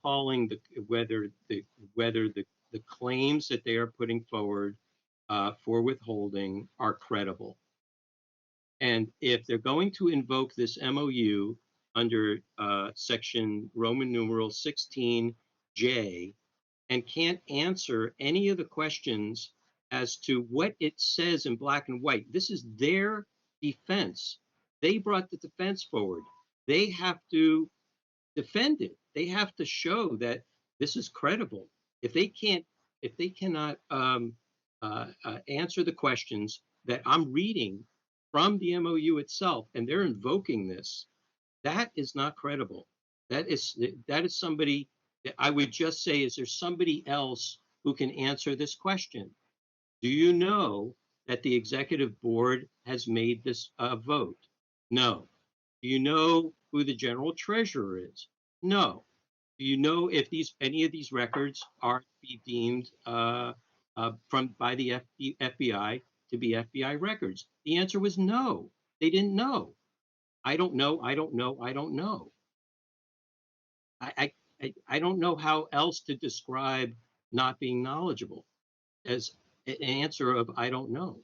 calling whether the claims that they are putting forward for withholding are credible. And if they're going to invoke this MOU under section Roman numeral 16J and can't answer any of the questions as to what it says in black and white, this is their defense. They brought the defense forward. They have to defend it. They have to show that this is credible. If they cannot answer the questions that I'm reading from the MOU itself, and they're invoking this, that is not credible. That is somebody that I would just say, is there somebody else who can answer this question? Do you know that the executive board has made this vote? No. Do you know who the general treasurer is? No. Do you know if any of these records are to be deemed by the FBI to be FBI records? The answer was no. They didn't know. I don't know. I don't know. I don't know. I don't know how else to describe not being knowledgeable as an answer of I don't know.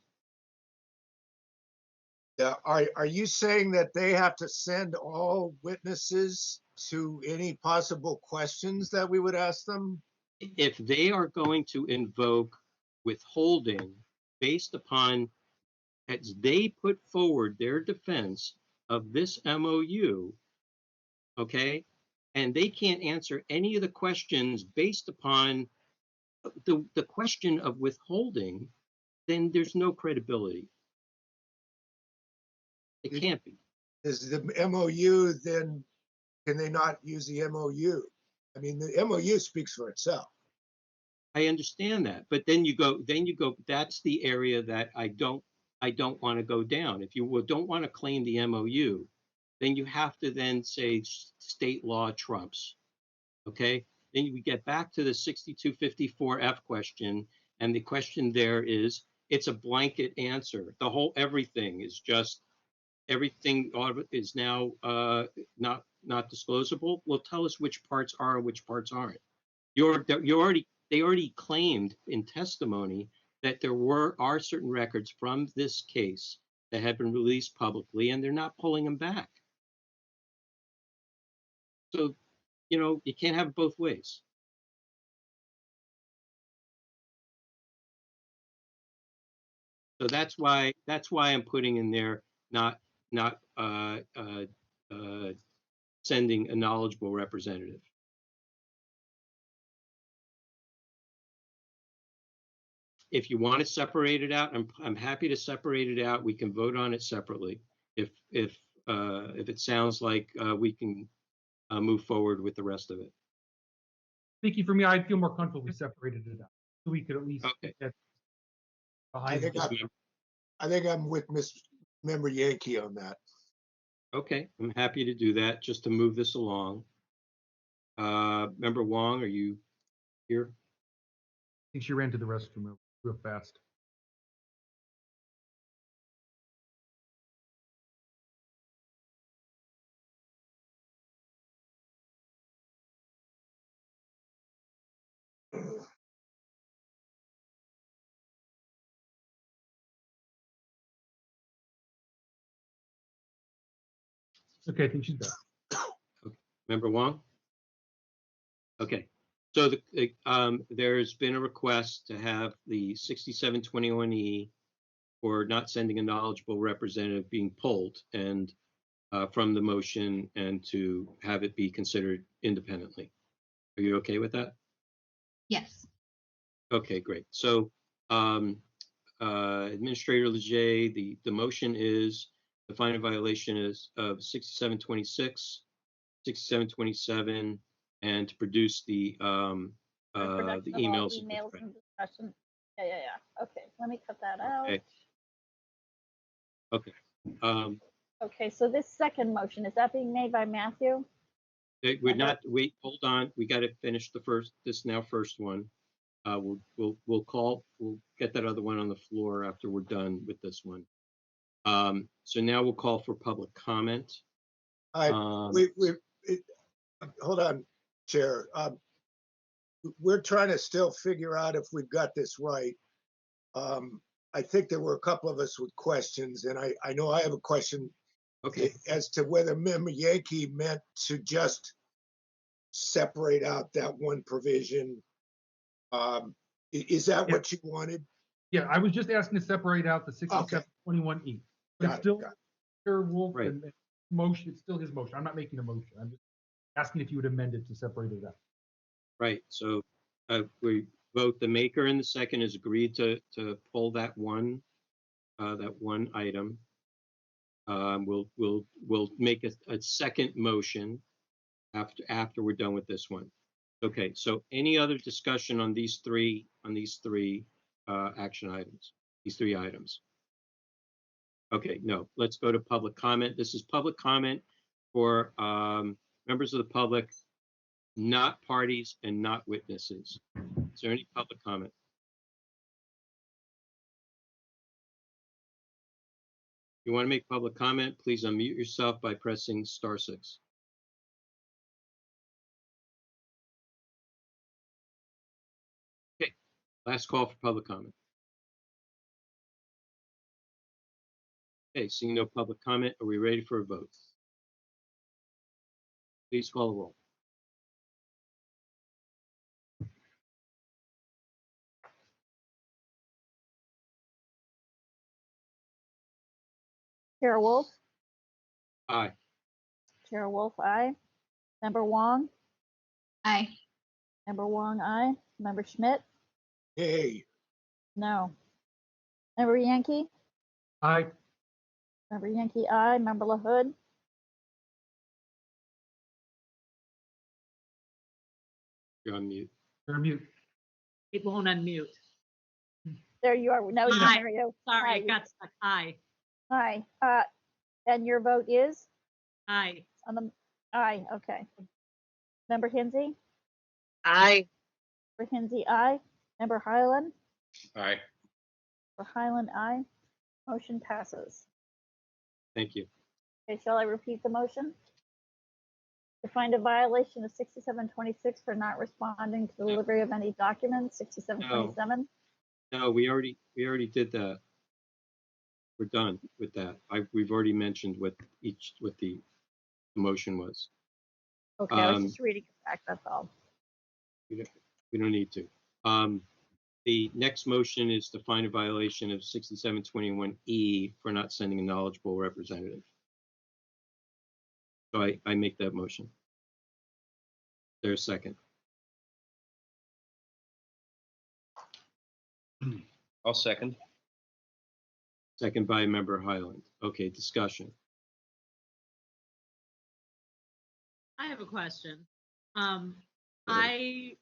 Are you saying that they have to send all witnesses to any possible questions that we would ask them? If they are going to invoke withholding based upon, as they put forward their defense of this MOU, okay, and they can't answer any of the questions based upon the question of withholding, then there's no credibility. It can't be. Is the MOU then, can they not use the MOU? I mean, the MOU speaks for itself. I understand that, but then you go, that's the area that I don't want to go down. If you don't want to claim the MOU, then you have to then say state law trumps. Okay, then we get back to the 6254F question, and the question there is, it's a blanket answer. The whole everything is just everything is now not disclosable. Well, tell us which parts are and which parts aren't. They already claimed in testimony that there are certain records from this case that have been released publicly, and they're not pulling them back. So, you can't have it both ways. So that's why I'm putting in there not sending a knowledgeable representative. If you want to separate it out, I'm happy to separate it out. We can vote on it separately. If it sounds like we can move forward with the rest of it. Vicky, for me, I'd feel more comfortable if we separated it out, so we could at least get I behind. think I'm with Member Yankee on that. Okay, I'm happy to do that just to move this along. Member Wong, are you here? I think she ran to the restroom real fast. Okay, I think she's back. Okay. Member Wong? Okay. So there's been a request to have the 6721E for not sending a knowledgeable representative being pulled and from the motion, and to have it be considered independently. Are you okay with that? Yes. Okay, great. So Administrator Leger, the motion is to find a violation of 6726, 6727, and to produce the emails. Emails and discussion. Yeah. Okay, let me cut that out. Okay. Okay, so this second motion, is that being made by Matthew? We're not. Wait. Hold on. We got to finish the first one. We'll get that other one on the floor after we're done with this one. So now we'll call for public comment. Hold on. Chair. We're trying to still figure out if we've got this right. I think there were a couple of us with questions, and I know I have a question Okay. as to whether Member Yankee meant to just separate out that one provision. Is that Yeah. what you wanted? Yeah, I was just asking to separate out the 6721E. But it's Got it, still got it. Chair Wolf Right. and motion, it's still his motion. I'm not making a motion. I'm just asking if you would amend it to separate it out. Right. So we vote the maker and the second has agreed to pull that one item. We'll make a second motion after we're done with this one. Okay. So any other discussion on these three action items? These three items. Okay. No. Let's go to public comment. This is public comment for members of the public, not parties and not witnesses. Is there any public comment? If you want to make public comment, please unmute yourself by pressing *6. Okay, last call for public comment. Okay, seeing no public comment, are we ready for a vote? Please call the roll. Chair Wolf, Aye. Chair Wolf, aye. Member Wong, Aye. Member Wong, aye. Member Schmidt, Hey, no. Member Yankee, Aye. Member Yankee, aye. Member LaHood, You're on mute. You're on mute. It won't unmute. there you are. Now we can Aye. hear you. Sorry, Aye, it got stuck. Aye. Aye. And your vote is Aye. on the, aye, okay. Member Hinsey, Aye. Member Hinsey, aye. Member Highland, Aye. Member Highland, aye. Motion passes. Thank you. Okay, shall I repeat the motion? To find a violation of 6726 for not responding to the delivery of any documents, 6727. No, we already did that. We're done with that. We've already mentioned what the motion was. Okay, I was just reading it back, that's all. We don't need to. The next motion is to find a violation of 6721E for not sending a knowledgeable representative. So I make that motion. There's a second. I'll second. Second by member Highland. Okay, discussion. I have a question. Okay.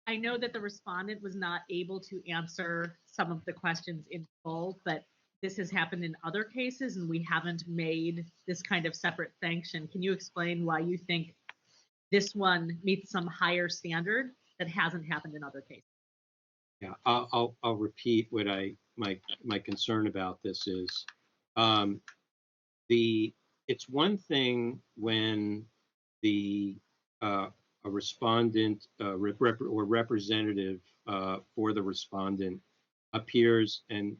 I know that the respondent was not able to answer some of the questions in full, but this has happened in other cases and we haven't made this kind of separate sanction. Can you explain why you think this one meets some higher standard that hasn't happened in other cases? Yeah, I'll repeat what my concern about this is. It's one thing when a respondent or representative for the respondent appears and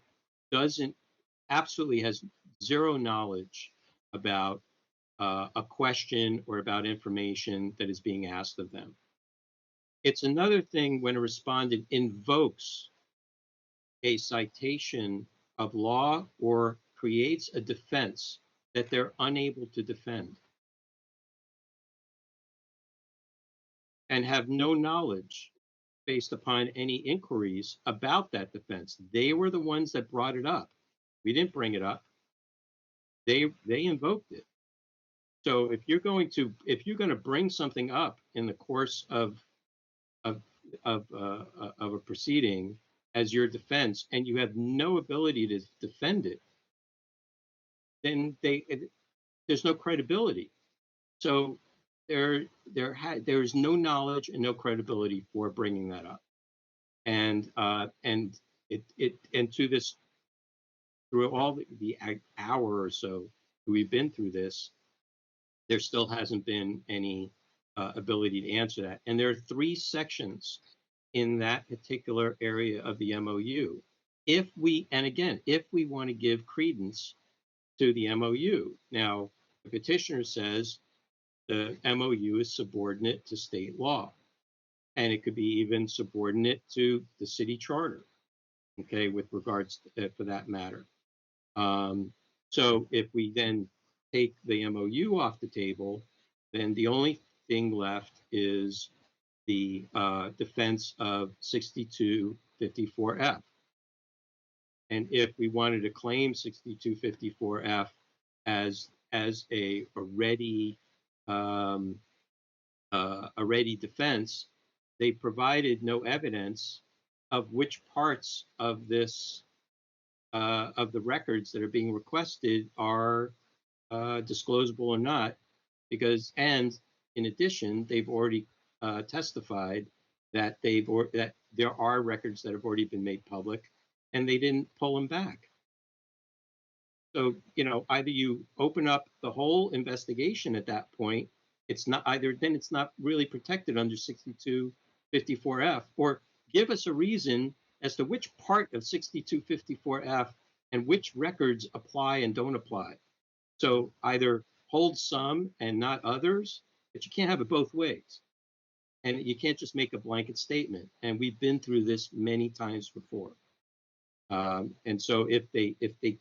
absolutely has zero knowledge about a question or about information that is being asked of them. It's another thing when a respondent invokes a citation of law or creates a defense that they're unable to defend and have no knowledge based upon any inquiries about that defense. They were the ones that brought it up. We didn't bring it up. They invoked it. So if you're going to bring something up in the course of a proceeding as your defense and you have no ability to defend it, then there's no credibility. So there's no knowledge and no credibility for bringing that up. And to this, through all the hour or so we've been through this, there still hasn't been any ability to answer that. And there are 3 sections in that particular area of the MOU. If we want to give credence to the MOU, now the petitioner says the MOU is subordinate to state law, and it could be even subordinate to the city charter, okay, with regards to, for that matter. So if we then take the MOU off the table, then the only thing left is the defense of 6254F. And if we wanted to claim 6254F as a ready defense, they provided no evidence of which parts of this of the records that are being requested are disclosable or not, because, and in addition, they've already testified that that there are records that have already been made public, and they didn't pull them back. So, you know, either you open up the whole investigation at that point, it's not either, then it's not really protected under 6254F, or give us a reason as to which part of 6254F and which records apply and don't apply. So either hold some and not others, but you can't have it both ways. And you can't just make a blanket statement. And we've been through this many times before. And so if they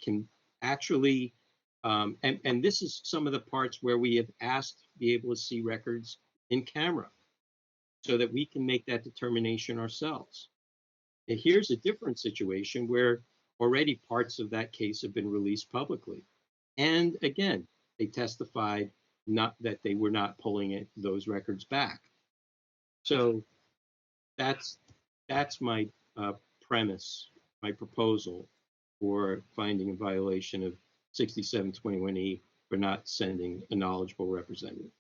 can actually, and this is some of the parts where we have asked to be able to see records in camera so that we can make that determination ourselves. And here's a different situation where already parts of that case have been released publicly. And again, they testified not that they were not pulling those records back. So that's my premise, my proposal for finding a violation of 6721E for not sending a knowledgeable representative. I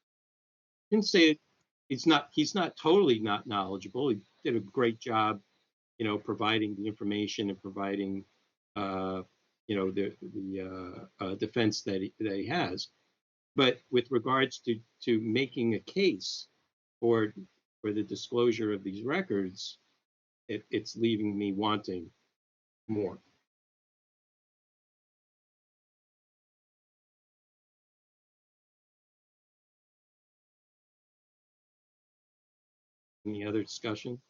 didn't say he's not totally not knowledgeable. He did a great job, you know, providing the information and providing you know, the defense that he has. But with regards to making a case for the disclosure of these records, it's leaving me wanting more. Any other discussion?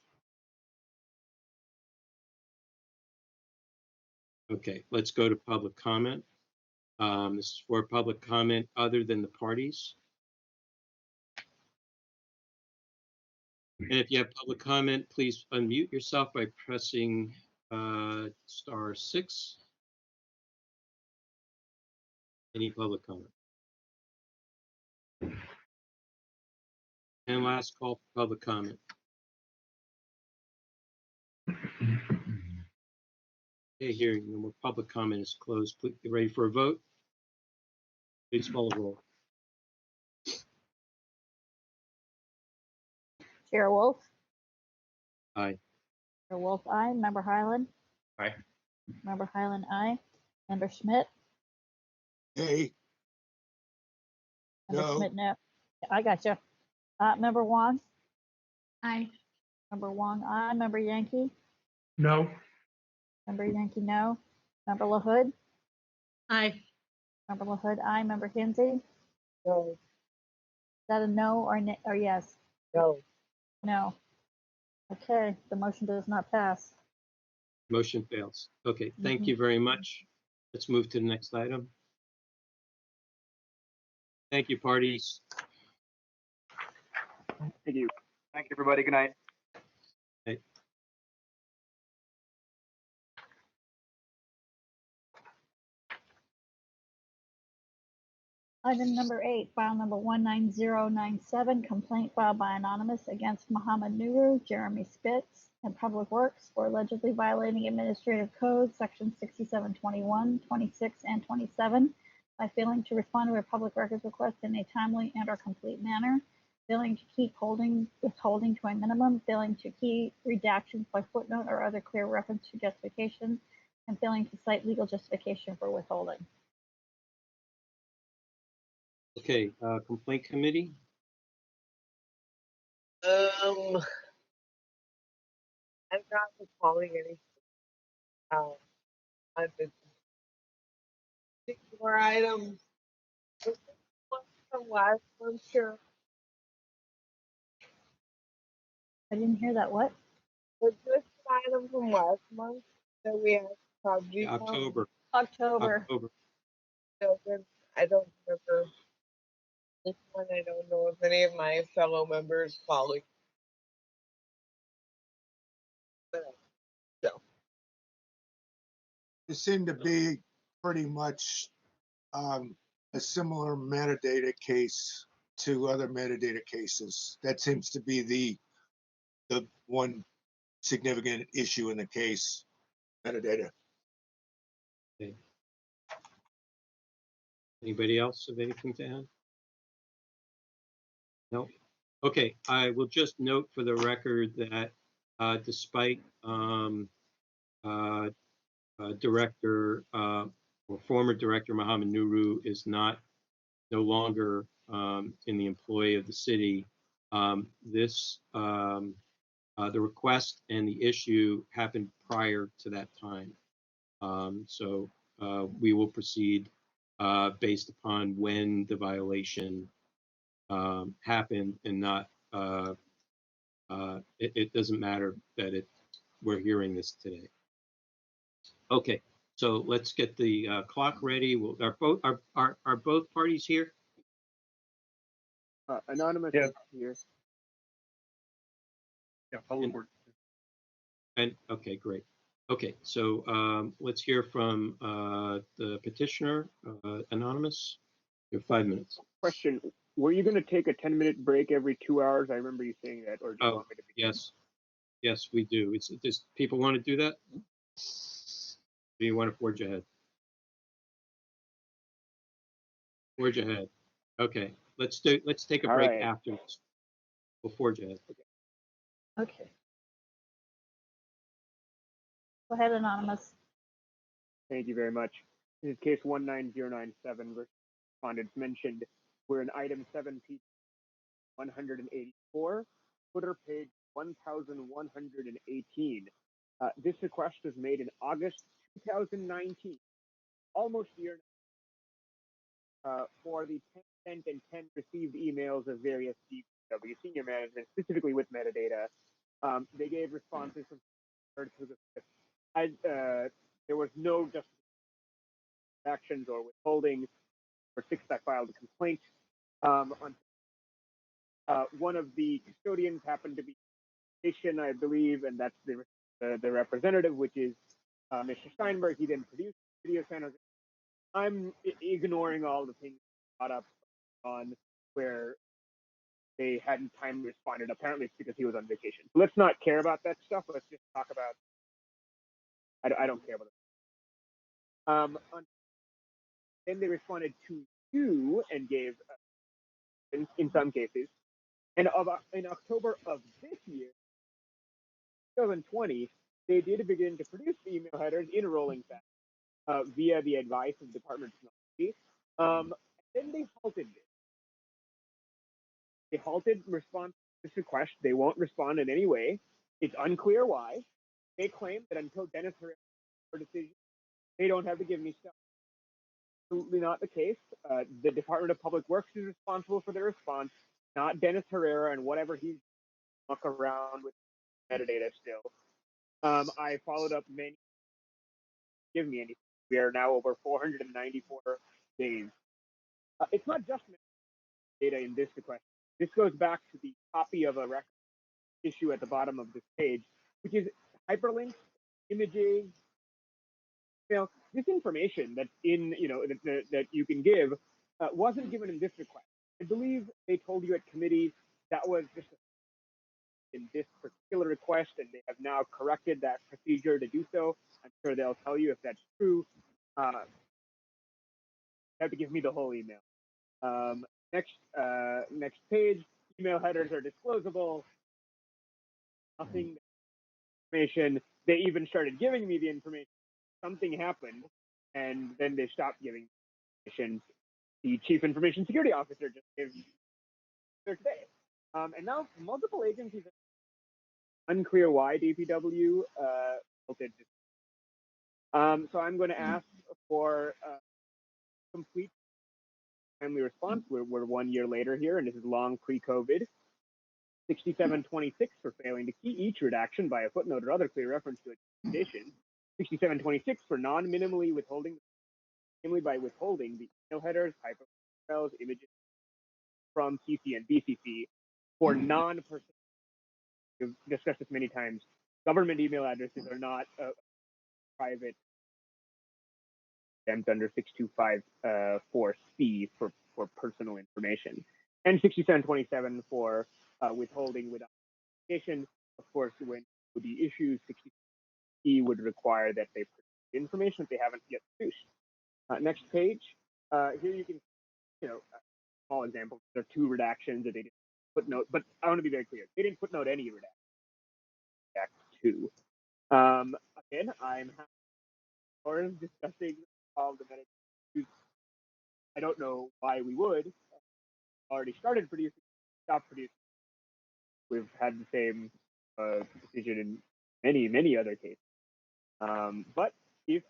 Okay, let's go to public comment. This is for public comment other than the parties. And if you have public comment, please unmute yourself by pressing *6. Any public comment? And last call for public comment. Okay, hearing no more public comment is closed. Please get ready for a vote. Please call the roll. Chair Wolf, Aye. Chair Wolf, aye. Member Highland, Aye. Member Highland, aye. Member Schmidt, Hey, Member No. Schmidt, no. I got you. Member Wong, Aye. Member Wong, aye. Member Yankee, No, Member Yankee, no. Member LaHood, Aye. Member LaHood, aye. Member Kinsey, no, is that a no or yes? no. No. Okay, the motion does not pass. Motion fails. Okay, thank you very much. Let's move to the next item. Thank you, parties. Thank you. Thank you, everybody. Good night. Item number 8, file number 19097, complaint filed by Anonymous against Muhammad Nuru, Jeremy Spitz, and Public Works for allegedly violating Administrative Code Section 6721, 26, and 27 by failing to respond to a public records request in a timely and/or complete manner, failing to keep withholding to a minimum, failing to keep redactions by footnote or other clear reference to justification, and failing to cite legal justification for withholding. Okay, complaint committee. I'm not recalling any on this particular item. Was this one from last month, sure? I didn't hear that. What? Was this an item from last month that we asked property on? October. October. No, then I don't remember this one. I don't know if any of my fellow members followed. So, It seemed to be pretty much a similar metadata case to other metadata cases. That seems to be the one significant issue in the case, metadata. Okay. Anybody else have anything to add? No. Okay, I will just note for the record that despite director or former director Mohammed Nuru is no longer in the employ of the city, the request and the issue happened prior to that time. So we will proceed based upon when the violation happened, and not it doesn't matter that we're hearing this today. Okay, so let's get the clock ready. Are both parties here? Anonymous Yeah. is here. Yeah, public works. And okay, great. Okay, so let's hear from the petitioner, Anonymous. You have 5 minutes. Question: were you going to take a 10-minute break every 2 hours? I remember you saying that, or do you Oh, want me to begin? yes, we do. Does people want to do that? Do you want to forge ahead? Forge ahead. Okay, let's take a All break right. after this. We'll forge ahead. Okay. Go ahead, Anonymous. Thank you very much. This is case 19097 versus respondents mentioned. We're in item 7P 184, footer page 1118. This request was made in August 2019, almost a year for the 10 sent and 10 received emails of various DPW senior management, specifically with metadata. They gave responses from there was no actions or withholding for 6 I filed a complaint. One of the custodians happened to be I believe, and that's the representative, which is Mr. Steinberg. He then produced video centers. I'm ignoring all the things brought up on where they hadn't time responded. Apparently, it's because he was on vacation. Let's not care about that stuff. Let's just talk about. I don't care about it. Then they responded to you and gave, in some cases, and in October of this year, 2020, they did begin to produce the email headers in a rolling fashion via the advice of the Department of Technology. Then they halted it. They halted response to this request. They won't respond in any way. It's unclear why. They claim that until Dennis Herrera's decision, they don't have to give me stuff. Absolutely not the case. The Department of Public Works is responsible for their response, not Dennis Herrera and whatever he's muck around with metadata still. I followed up many. Give me anything. We are now over 494 days. It's not just data in this request. This goes back to the copy of a record issue at the bottom of this page, which is hyperlinks, images, this information that's in, that you can give wasn't given in this request. I believe they told you at committee that was just in this particular request, and they have now corrected that procedure to do so. I'm sure they'll tell you if that's true. You have to give me the whole email. Next page, email headers are disclosable. Nothing information. They even started giving me the information. Something happened, and then they stopped giving information. the Chief Information Security Officer just gave there today. And now multiple agencies, unclear why DPW halted. So I'm going to ask for complete timely response. We're 1 year later here, and this is long pre-COVID. 6726 for failing to key each redaction by a footnote or other clear reference to a condition. 6726 for non-minimally withholding, namely by withholding the email headers, hyperlinks, images from CC and BCC for non-personal. We've discussed this many times. Government email addresses are not private. Exempt under 6254C for personal information, and 6727 for withholding without notification. Of course, when the issues 60E would require that they produce information that they haven't yet produced. Next page. Here you can, small example. There are 2 redactions that they didn't footnote, but I want to be very clear. They didn't footnote any redaction. Redact 2. Again, I'm discussing all the metadata. I don't know why we would. Already started producing, stopped producing. We've had the same decision in many other cases. But if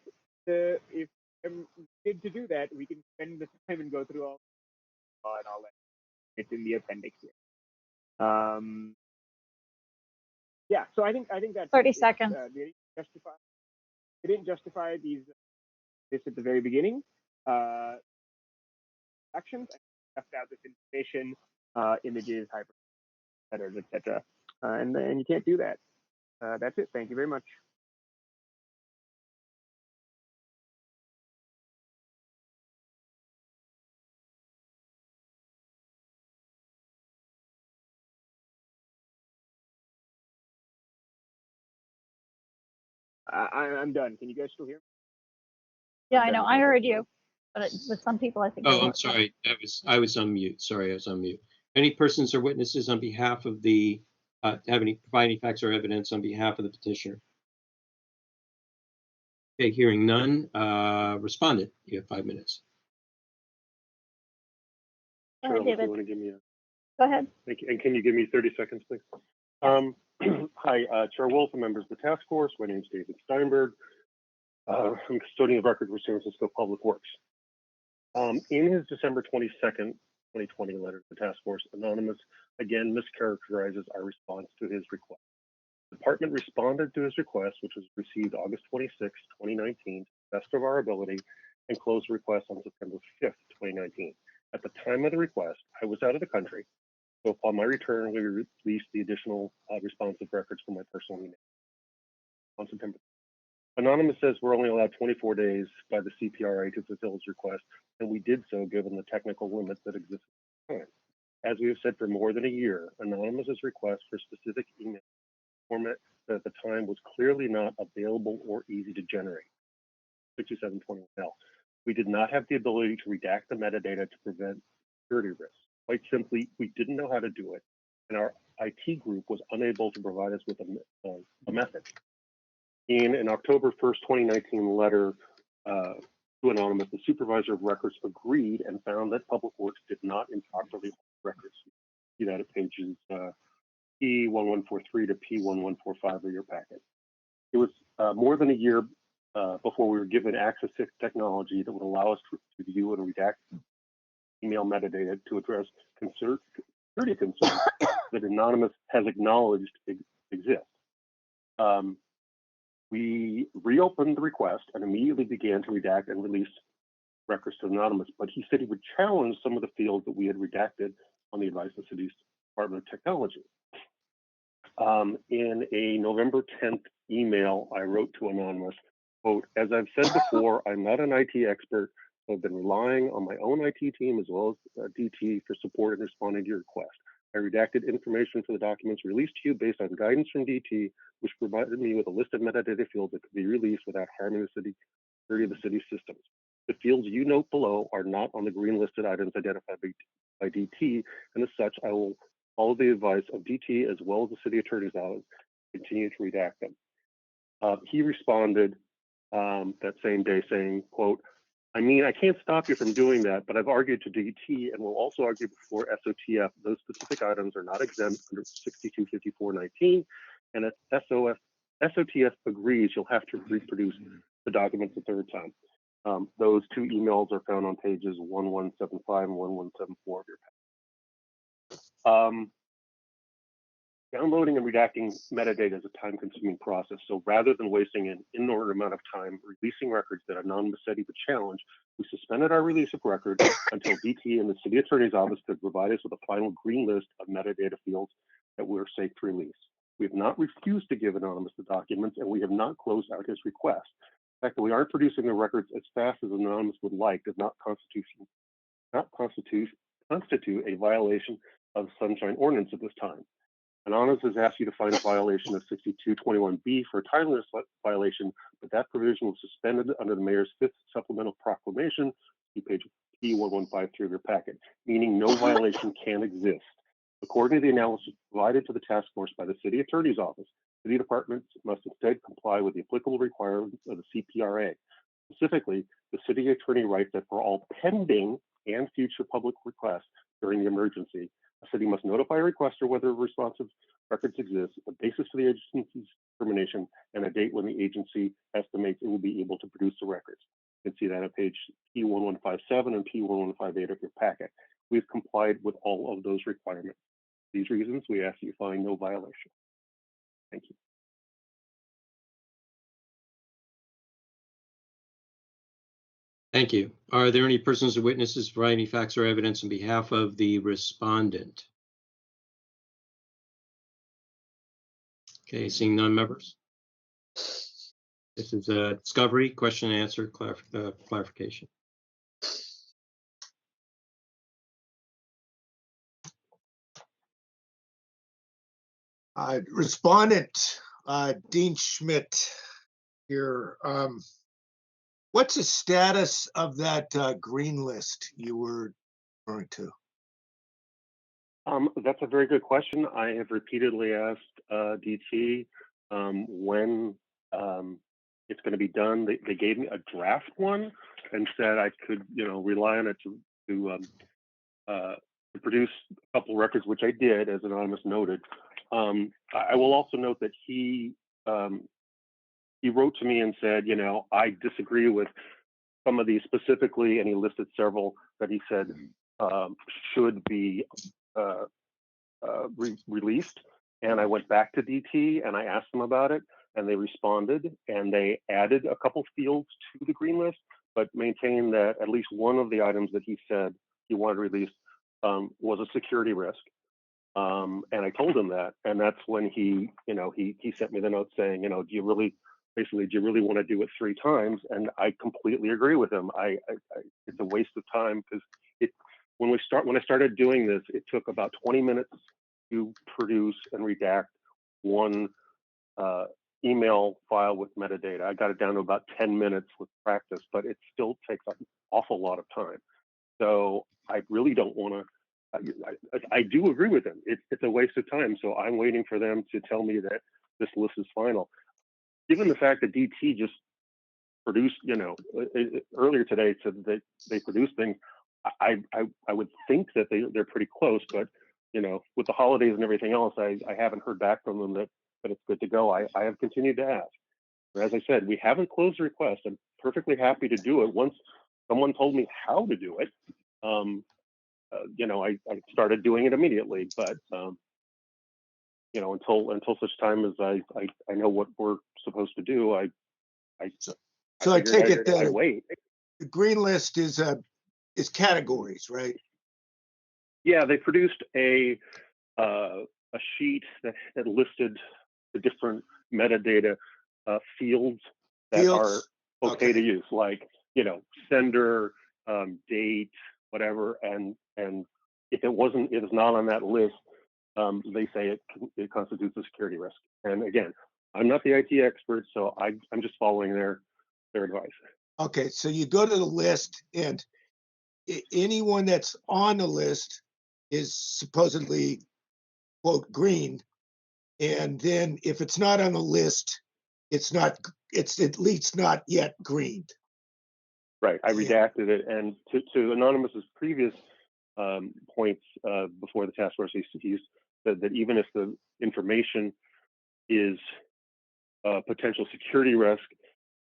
I'm good to do that, we can spend the time and go through all and all that. It's in the appendix here. Yeah, so I think that's 30 seconds. They didn't justify this at the very beginning. Actions left out this information, images, hyperheaders, etc. And you can't do that. That's it. Thank you very much. I'm done. Can you guys still hear me? Yeah, I know. I heard you, but with some people, I think. Oh, I'm sorry. I was on mute. Sorry, I was on mute. Any persons or witnesses on behalf of the provide any facts or evidence on behalf of the petitioner? Okay, hearing none. Respondent, you have 5 minutes. Go ahead, Cheryl, do David. you want to give me a? Go ahead. Thank you. And can you give me 30 seconds, please? Hi, Chair Wolf and members of the task force. My name is David Steinberg. I'm custodian of record for San Francisco Public Works. In his December 22nd, 2020 letter to the task force, Anonymous again mischaracterizes our response to his request. The department responded to his request, which was received August 26, 2019, to the best of our ability, and closed the request on September 5th, 2019. At the time of the request, I was out of the country, so upon my return, we released the additional responsive records from my personal email on September. Anonymous says we're only allowed 24 days by the CPRA to fulfill his request, and we did so given the technical limits that exist at the time. As we have said for more than a year, Anonymous's request for specific email format that at the time was clearly not available or easy to generate. 6721L. We did not have the ability to redact the metadata to prevent security risks. Quite simply, we didn't know how to do it, and our IT group was unable to provide us with a method. In an October 1st, 2019 letter to Anonymous, the supervisor of records agreed and found that Public Works did not improperly hold records. You see that at pages P1143 to P1145 of your packet. It was more than a year before we were given access to technology that would allow us to view and redact email metadata to address security concerns that Anonymous has acknowledged exist. We reopened the request and immediately began to redact and release records to Anonymous, but he said he would challenge some of the fields that we had redacted on the advice of the city's Department of Technology. In a November 10th email, I wrote to Anonymous, quote, as I've said before, I'm not an IT expert. I've been relying on my own IT team as well as DT for support in responding to your request. I redacted information for the documents released to you based on guidance from DT, which provided me with a list of metadata fields that could be released without harming the security of the city's systems. The fields you note below are not on the green listed items identified by DT, and as such, I will follow the advice of DT as well as the city attorney's office and continue to redact them. He responded that same day saying, quote, I mean, I can't stop you from doing that, but I've argued to DT and will also argue before SOTF. Those specific items are not exempt under 625419, and if SOTF agrees, you'll have to reproduce the documents a third time. Those two emails are found on pages 1175 and 1174 of your packet. Downloading and redacting metadata is a time-consuming process, so rather than wasting an inordinate amount of time releasing records that Anonymous said he would challenge, we suspended our release of records until DT and the City Attorney's Office could provide us with a final green list of metadata fields that we're safe to release. We have not refused to give Anonymous the documents, and we have not closed out his request. The fact that we aren't producing the records as fast as Anonymous would like does not constitute a violation of the Sunshine Ordinance at this time. Anonymous has asked you to find a violation of 6221B for a timeliness violation, but that provision was suspended under the mayor's 5th supplemental proclamation, see page P1153 of your packet, meaning no violation can exist. According to the analysis provided to the task force by the City Attorney's Office, city departments must instead comply with the applicable requirements of the CPRA. Specifically, the city attorney writes that for all pending and future public requests during the emergency, a city must notify a requester whether responsive records exist, the basis for the agency's determination, and a date when the agency estimates it will be able to produce the records. You can see that on page P1157 and P1158 of your packet. We've complied with all of those requirements. For these reasons, we ask that you find no violation. Thank you. Thank you. Are there any persons or witnesses providing facts or evidence on behalf of the respondent? Okay, seeing none, members. This is a discovery, question and answer, clarification. Respondent Dean Schmidt here. What's the status of that green list you were referring to? That's a very good question. I have repeatedly asked DT when it's going to be done. They gave me a draft one and said I could, rely on it to produce a couple records, which I did, as Anonymous noted. I will also note that he wrote to me and said, I disagree with some of these specifically, and he listed several that he said should be released. And I went back to DT and I asked them about it, and they responded, and they added a couple fields to the green list, but maintained that at least one of the items that he said he wanted released was a security risk. And I told him that, and that's when he sent me the note saying, do you really want to do it 3 times? And I completely agree with him. It's a waste of time, because when I started doing this, it took about 20 minutes to produce and redact one email file with metadata. I got it down to about 10 minutes with practice, but it still takes an awful lot of time. So I really don't want to. I do agree with him. It's a waste of time. So I'm waiting for them to tell me that this list is final. Given the fact that DT just produced, earlier today said that they produced things, I would think that they're pretty close, but with the holidays and everything else, I haven't heard back from them that it's good to go. I have continued to ask. As I said, we haven't closed the request. I'm perfectly happy to do it. Once someone told me how to do it, I started doing it immediately. But until such time as I know what we're supposed to do, I take it that I wait. The green list is categories, right? Yeah, they produced a sheet that listed the different metadata fields that are okay to use, like sender, date, whatever, and if it's not on that list, they say it constitutes a security risk. And again, I'm not the IT expert, so I'm just following their advice. Okay, so you go to the list, and anyone that's on the list is supposedly, quote, green. And then if it's not on the list, it's at least not yet green. Right, I Yeah. redacted it, and to Anonymous's previous points before the task force, he said that even if the information is a potential security risk,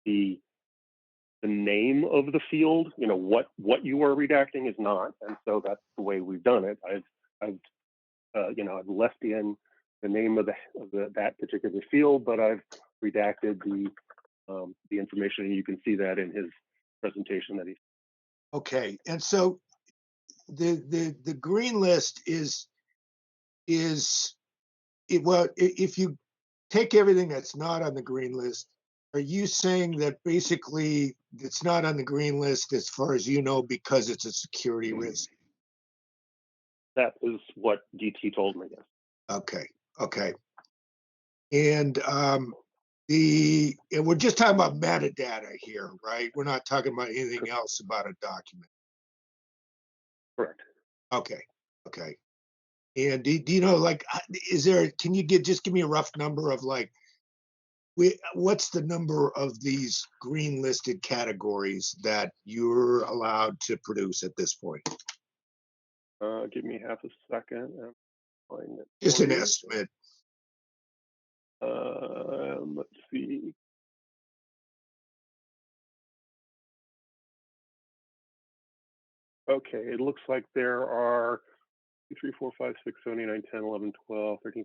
the name of the field, what you are redacting is not, and so that's the way we've done it. I've left in the name of that particular field, but I've redacted the information, and you can see that in his presentation that he. Okay, and so the green list is well, if you take everything that's not on the green list, are you saying that basically it's not on the green list as far as you know because it's a security risk? That is what DT told me. Yes. Okay. And and we're just talking about metadata here, right? We're not talking about anything else about a document. Correct. Okay. And do you know, like, can you just give me a rough number of like, what's the number of these green listed categories that you're allowed to produce at this point? Give me half a second. Find it Just for an you. estimate. Let's see. Okay, it looks like there are 2, 3, 4, 5, 6, 7, 8, 9, 10, 11, 12, 13,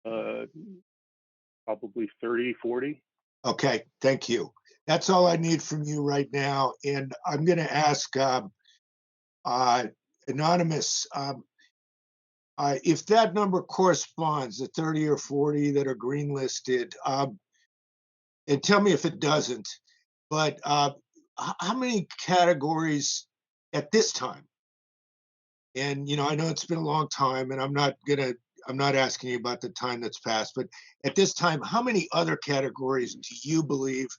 14, probably 30, 40. Okay, thank you. That's all I need from you right now. And I'm going to ask Anonymous, if that number corresponds, the 30 or 40 that are green listed, and tell me if it doesn't, but how many categories at this time? And I know it's been a long time, and I'm not asking you about the time that's passed, but at this time, how many other categories do you believe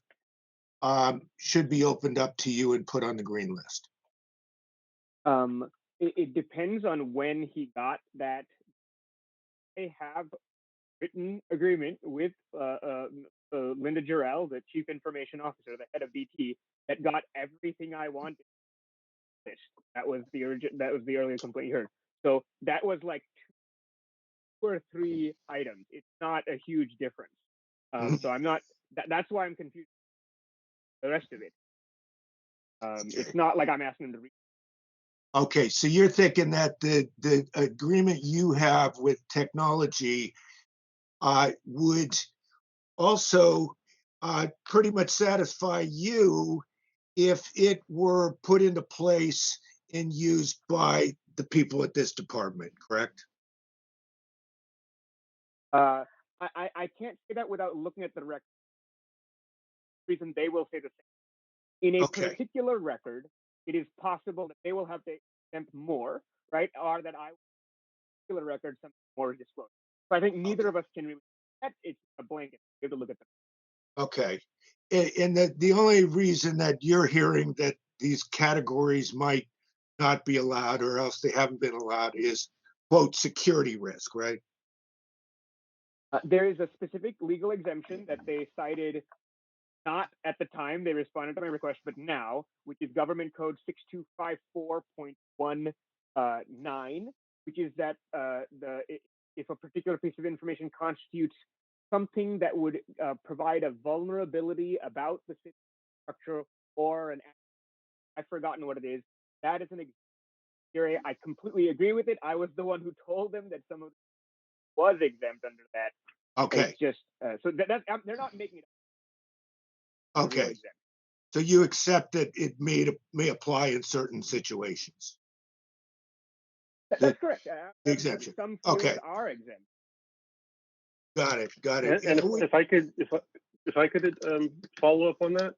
should be opened up to you and put on the green list? It depends on when he got that. They have written agreement with Linda Jarrell, the Chief Information Officer, the head of DT, that got everything I wanted. That was the earlier complaint you heard. So that was like 2 or 3 items. It's not a huge difference. So I'm not. That's why I'm confused. The rest of it. It's not like I'm asking them to read. Okay, so you're thinking that the agreement you have with technology would also pretty much satisfy you if it were put into place and used by the people at this department, correct? I can't say that without looking at the record. Reason they will say the same. In a Okay. particular record, it is possible that they will have to exempt more, right? Or that particular record something more disclosed. So I think neither of us can really. It's a blanket. You have to look at them. Okay. And the only reason that you're hearing that these categories might not be allowed or else they haven't been allowed is, quote, security risk, right? There is a specific legal exemption that they cited, not at the time they responded to my request, but now, which is Government Code 6254.19, which is that if a particular piece of information constitutes something that would provide a vulnerability about the system structure or I've forgotten what it is, that is an area. I completely agree with it. I was the one who told them that some of it was exempt under that. Okay. It's just so they're not making it. Okay. So you accept that it may apply in certain situations. That's correct. Exemption. Some fields Okay. are exempt. Got it. And if I could follow up on that.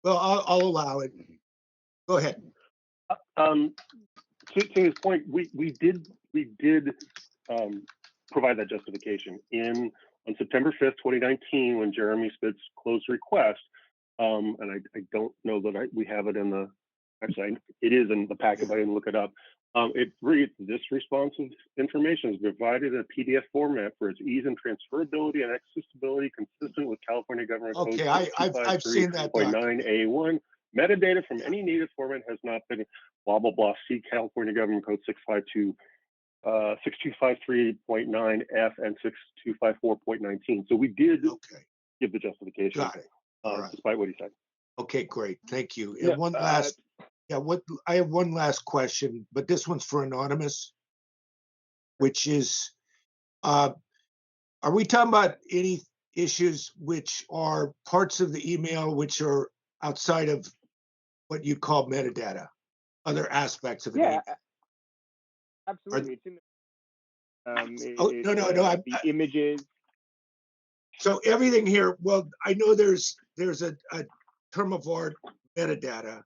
Well, I'll allow it. Go ahead. To his point, we did provide that justification on September 5th, 2019, when Jeremy Spitz closed request. And I don't know that we have it in the. Actually, it is in the packet, but I didn't look it up. It reads, this responsive information is provided in a PDF format for its ease and transferability and accessibility consistent with California Government Code Okay, I've seen that document. 625.9A1. Metadata from any native format has not been blah, blah, blah. See California Government Code 6253.9F and 6254.19. So we did Okay, give the justification, got it. All right. despite what he said. Okay, great. Thank you. Yeah, And one last, I have one last question, but this one's for Anonymous, which is, are we talking about any issues which are parts of the email which are outside of what you call metadata, other aspects of an Yeah, email? absolutely. It's in the, Oh, no, the images. So everything here, well, I know there's a term of art metadata,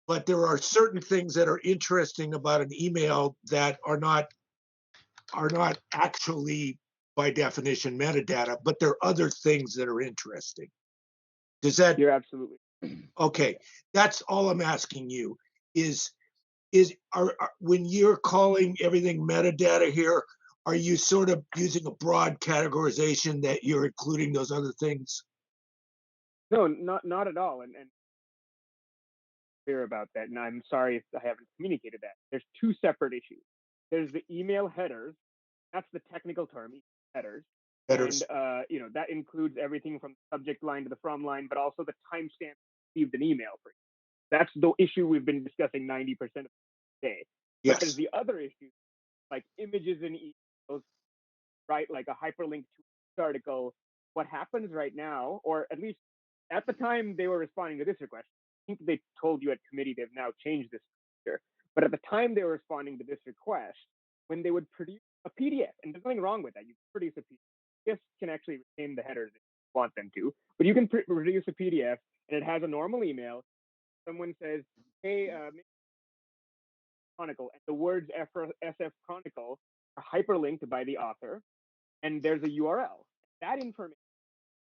but there are certain things that are interesting about an email that are not actually by definition metadata, but there are other things that are interesting. Does that? You're absolutely. Okay, that's all I'm asking you is when you're calling everything metadata here, are you sort of using a broad categorization that you're including those other things? No, not at all. And clear about that. And I'm sorry if I haven't communicated that. There's two separate issues. There's the email headers. That's the technical term, headers. Headers. And that includes everything from the subject line to the from line, but also the timestamp received an email for you. That's the issue we've been discussing 90% of the day. Yes. But there's the other issue, like images and emails, right? Like a hyperlink to this article. What happens right now, or at least at the time they were responding to this request, I think they told you at committee they've now changed this feature. But at the time they were responding to this request, when they would produce a PDF, and there's nothing wrong with that, you produce a PDF. PDFs can actually retain the headers if you want them to, but you can produce a PDF and it has a normal email. Someone says, hey, Chronicle, and the words SF Chronicle are hyperlinked by the author, and there's a URL. That information,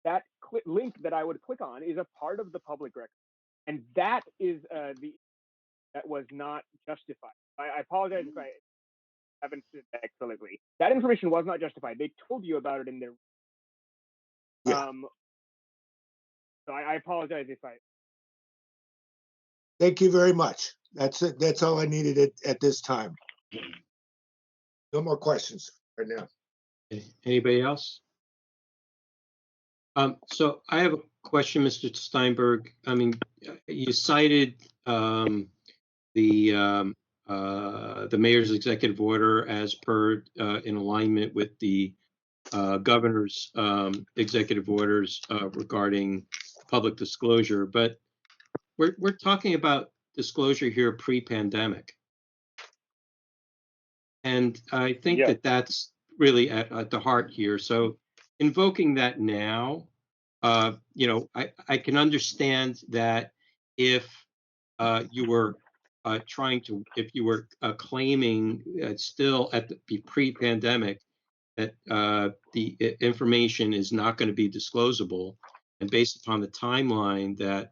that link that I would click on is a part of the public record. And that is that was not justified. I apologize if I haven't said that clearly. That information was not justified. They told you about it in their. Yeah. So I apologize if I. Thank you very much. That's it. That's all I needed at this time. No more questions right now. Anybody else? So I have a question, Mr. Steinberg. I mean, you cited the mayor's executive order as per in alignment with the governor's executive orders regarding public disclosure, but we're talking about disclosure here pre-pandemic, and I think Yeah. that's really at the heart here. So invoking that now, I can understand that if you were if you were claiming still at the pre-pandemic that the information is not going to be disclosable, and based upon the timeline that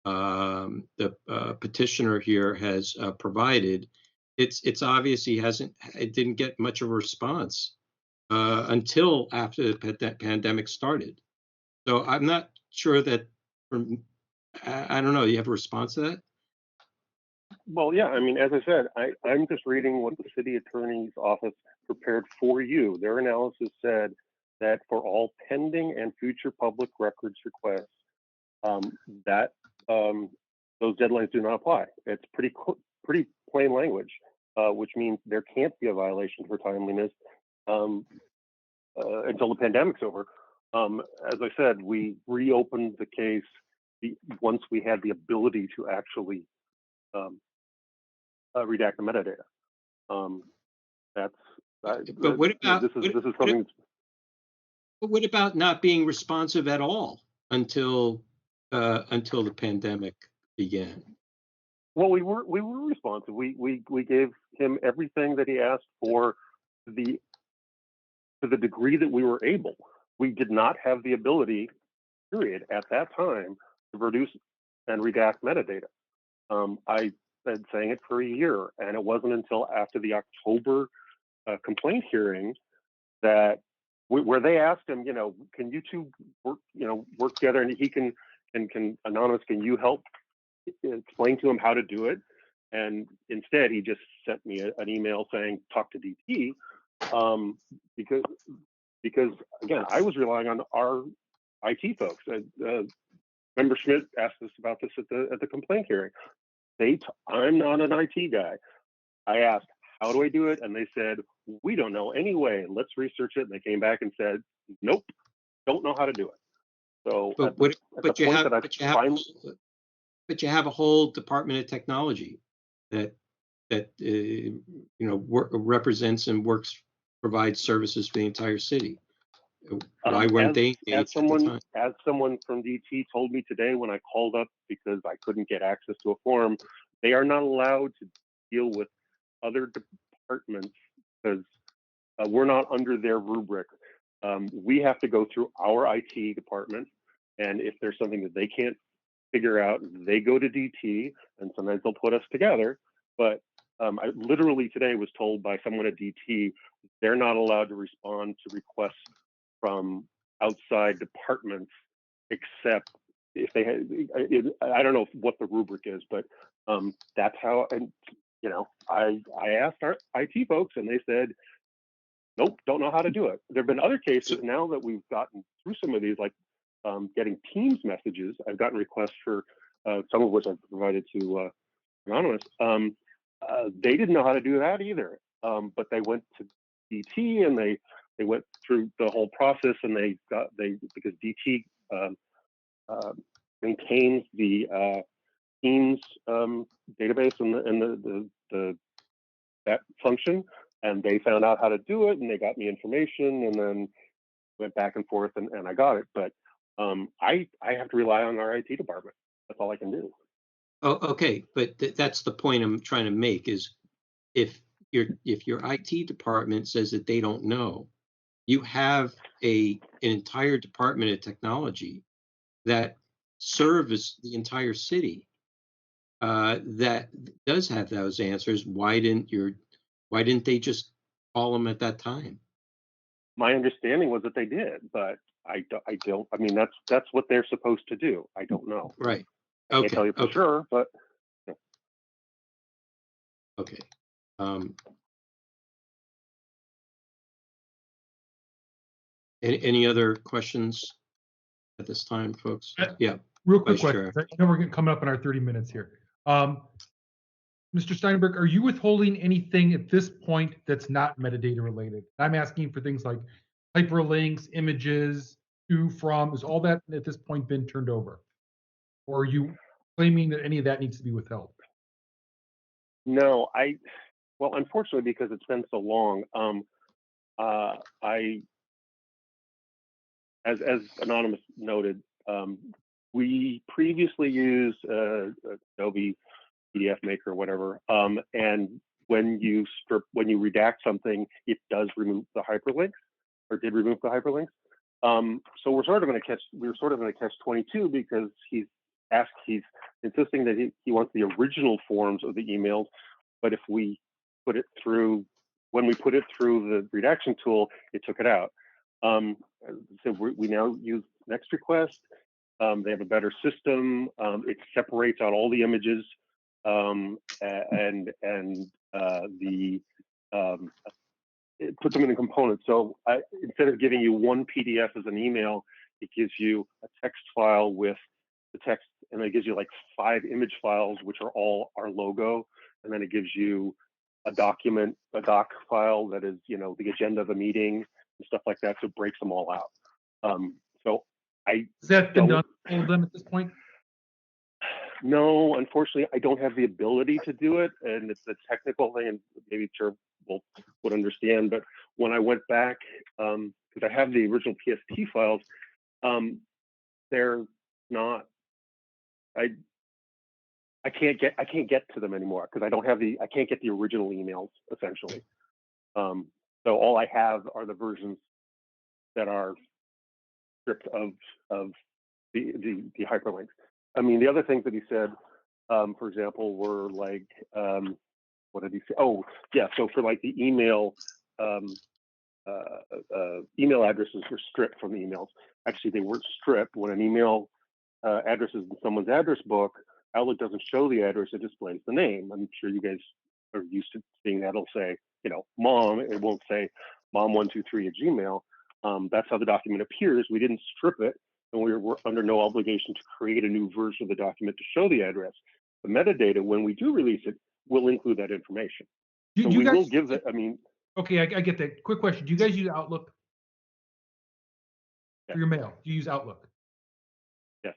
the petitioner here has provided, it's obvious it didn't get much of a response until after that pandemic started. So I'm not sure that I don't know. You have a response to that? Well, yeah, I mean, as I said, I'm just reading what the city attorney's office prepared for you. Their analysis said that for all pending and future public records requests, that those deadlines do not apply. It's pretty plain language, which means there can't be a violation for timeliness until the pandemic's over. As I said, we reopened the case once we had the ability to actually redact the metadata. But what about this is something. But what about not being responsive at all until the pandemic began? Well, we were responsive. We gave him everything that he asked for to the degree that we were able. We did not have the ability, period, at that time to produce and redact metadata. been saying it for a year, and it wasn't until after the October complaint hearing that where they asked him, can you two work together, and he can Anonymous, can you help explain to him how to do it? And instead, he just sent me an email saying, talk to DT, because again, I was relying on our IT folks. Member Schmidt asked us about this at the complaint hearing. I'm not an IT guy. I asked, how do I do it? And they said, we don't know anyway. Let's research it. And they came back and said, nope, don't know how to do it. So but you have a whole Department of Technology that represents and provides services for the entire city. Why weren't they engaged at the time? As someone from DT told me today when I called up because I couldn't get access to a form, they are not allowed to deal with other departments because we're not under their rubric. We have to go through our IT department, and if there's something that they can't figure out, they go to DT, and sometimes they'll put us together. But I literally today was told by someone at DT they're not allowed to respond to requests from outside departments, except if they had, I don't know what the rubric is, but that's how, and I asked our IT folks and they said, nope, don't know how to do it. There've been other cases now that we've gotten through some of these, like getting Teams messages. I've gotten requests for some of which I've provided to Anonymous. They didn't know how to do that either, but they went to DT and they went through the whole process, and because DT maintains the Teams database and that function, and they found out how to do it, and they got me information, and then went back and forth, and I got it. But I have to rely on our IT department. That's all I can do. Oh, okay, but that's the point I'm trying to make is if your IT department says that they don't know, you have an entire Department of Technology that serves the entire city that does have those answers. Why didn't they just call them at that time? My understanding was that they did, but I don't. I mean, that's what they're supposed to do. I don't know. Right. I can't tell you for sure, but. Okay. Any other questions at this time, folks? Yeah. Real quick Vice question. Chair. I know we're coming up in our 30 minutes here. Mr. Steinberg, are you withholding anything at this point that's not metadata related? I'm asking for things like hyperlinks, images, to, from. Is all that at this point been turned over? Or are you claiming that any of that needs to be withheld? No, well, unfortunately, because it's been so long, as Anonymous noted, we previously used Adobe PDF Maker or whatever, and when you redact something, it does remove the hyperlinks, or did remove the hyperlinks. So we're sort of in a catch-22 because he's insisting that he wants the original forms of the emails, but if we put it through, when we put it through the redaction tool, it took it out. So we now use Next Request. They have a better system. It separates out all the images it puts them in a component. So instead of giving you one PDF as an email, it gives you a text file with the text, and it gives you like 5 image files, which are all our logo. And then it gives you a doc file that is, the agenda of a meeting and stuff like that. So it breaks them all out. Has that been done all of them at this point? No, unfortunately, I don't have the ability to do it, and it's a technical thing, and maybe Chair would understand. But when I went back, because I have the original PST files, they're not. I can't get to them anymore because I can't get the original emails essentially. So all I have are the versions that are stripped of the hyperlinks. I mean, the other things that he said for example, were like, what did he say? Oh, yeah. So for like the email, email addresses were stripped from the emails. Actually, they weren't stripped. When an email address is in someone's address book, Outlook doesn't show the address; it displays the name. I'm sure you guys are used to seeing that. It'll say, mom. It won't say mom123 at Gmail. That's how the document appears. We didn't strip it, and we're under no obligation to create a new version of the document to show the address. The metadata, when we do release it, will include that information. So we will give that. I mean, okay, I get that. Quick question: do you guys use Outlook for your mail? Do you use Outlook? Yes.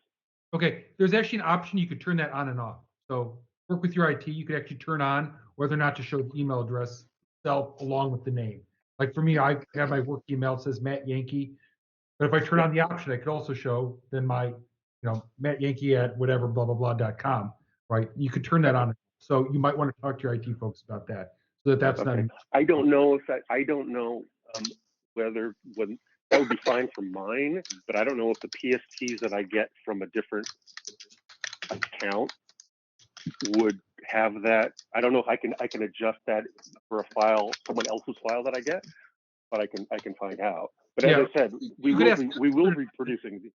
Okay, there's actually an option you could turn that on and off. So work with your IT. You could actually turn on whether or not to show the email address itself along with the name. Like for me, I have my work email. It says Matt Yankee. But if I turn on the option, I could also show then my, Matt Yankee at whatever blah blah blah.com. Right? You could turn that on. So you might want to talk to your IT folks about that, so that's okay. not. I don't know whether that would be fine for mine, but I don't know if the PSTs that I get from a different account would have that. I don't know if I can adjust that for a file, someone else's file that I get, but I can find out. But as I said, we will be producing.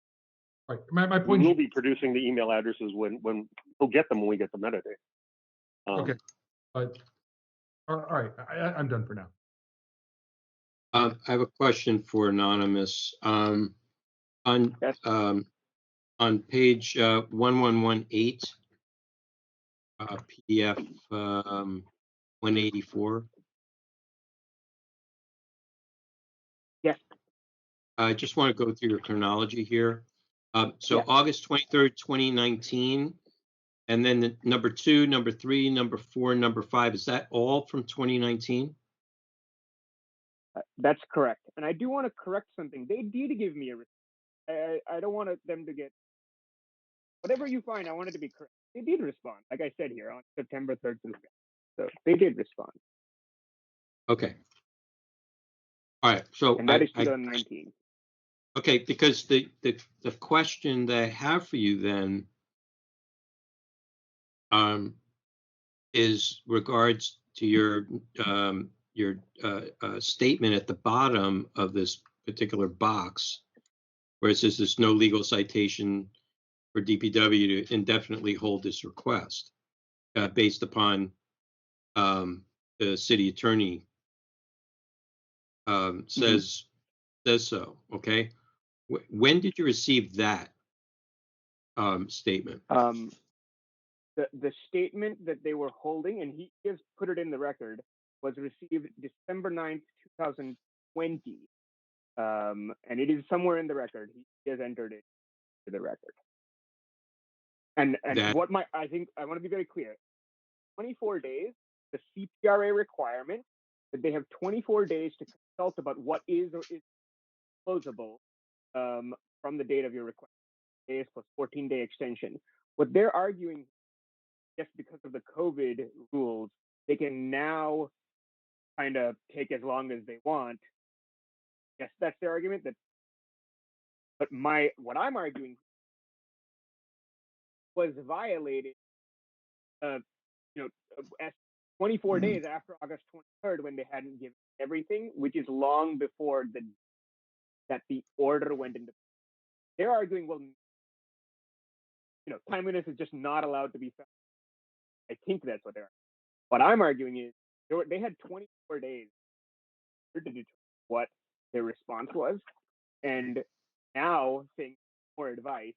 Right. My point. We will be producing the email addresses when we'll get them when we get the metadata. Okay. But all right, I'm done for now. I have a question for Anonymous. On page 1118, PDF 184. Yes. I just want to go through your chronology here. So Yeah. August 23rd, 2019, and then the number 2, number 3, number 4, number 5. Is that all from 2019? That's correct. And I do want to correct something. They did give me a response. I don't want them to get whatever you find. I want it to be correct. They did respond, like I said here, on September 3rd. So they did respond. Okay. All right. So and that is 2019. Okay, because the question that I have for you then is regards to your statement at the bottom of this particular box, where it says there's no legal citation for DPW to indefinitely hold this request based upon the city attorney says so. Okay, when did you receive that statement? The statement that they were holding, and he has put it in the record, was received December 9th, 2020. And it is somewhere in the record. He has entered it to the record. And what I think I want to be very clear. 24 days, the CPRA requirement that they have 24 days to consult about what is or is closable from the date of your request. Days plus 14-day extension. What they're arguing, just because of the COVID rules, they can now kind of take as long as they want. Yes, that's their argument. But what I'm arguing was violated. 24 days after August 23rd, when they hadn't given everything, which is long before that the order went into. They're arguing, well, timeliness is just not allowed to be found. I think that's what they're arguing. What I'm arguing is they had 24 days to determine what their response was, and now saying more advice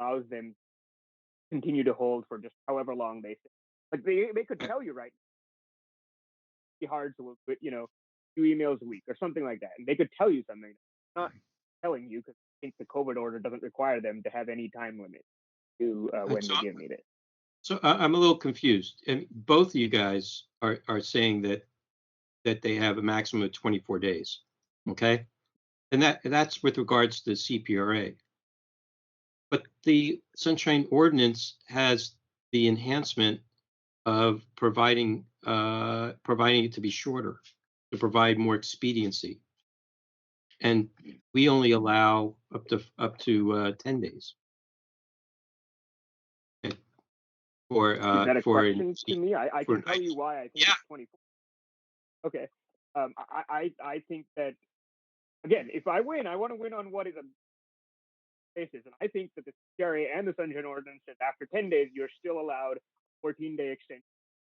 allows them to continue to hold for just however long they say. Like they could tell you right. Be hard to, 2 emails a week or something like that, and they could tell you something. Not telling you because I think the COVID order doesn't require them to have any time limit to when they give me this. So I'm a little confused. And both of you guys are saying that they have a maximum of 24 days. Okay. And that's with regards to the CPRA. But the Sunshine Ordinance has the enhancement of providing it to be shorter, to provide more expediency. And we only allow up to 10 days. for Is that a for question to me? I for can tell you why I think yeah. it's 24. Okay. I think that, again, if I win, I want to win on what is a basis. And I think that the CRA and the Sunshine Ordinance says after 10 days, you're still allowed 14-day extension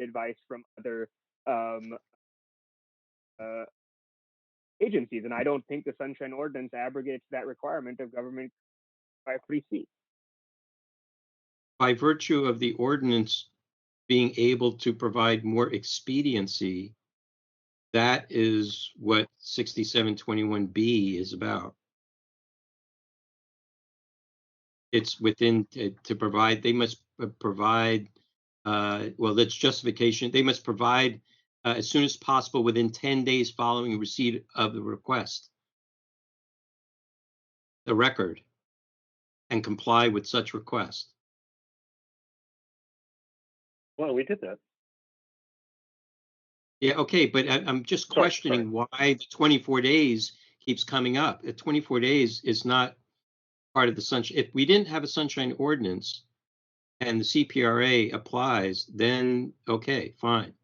advice from other agencies. And I don't think the Sunshine Ordinance abrogates that requirement of government by a free seat. By virtue of the ordinance being able to provide more expediency, that is what 6721B is about. It's within to provide, they must provide, well, that's justification. They must provide as soon as possible within 10 days following receipt of the request, the record, and comply with such request. Well, we did that. Yeah, okay, but I'm just questioning why the 24 days keeps coming up. The 24 days is not part of the sunshine. If we didn't have a sunshine ordinance and the CPRA applies, then okay, fine.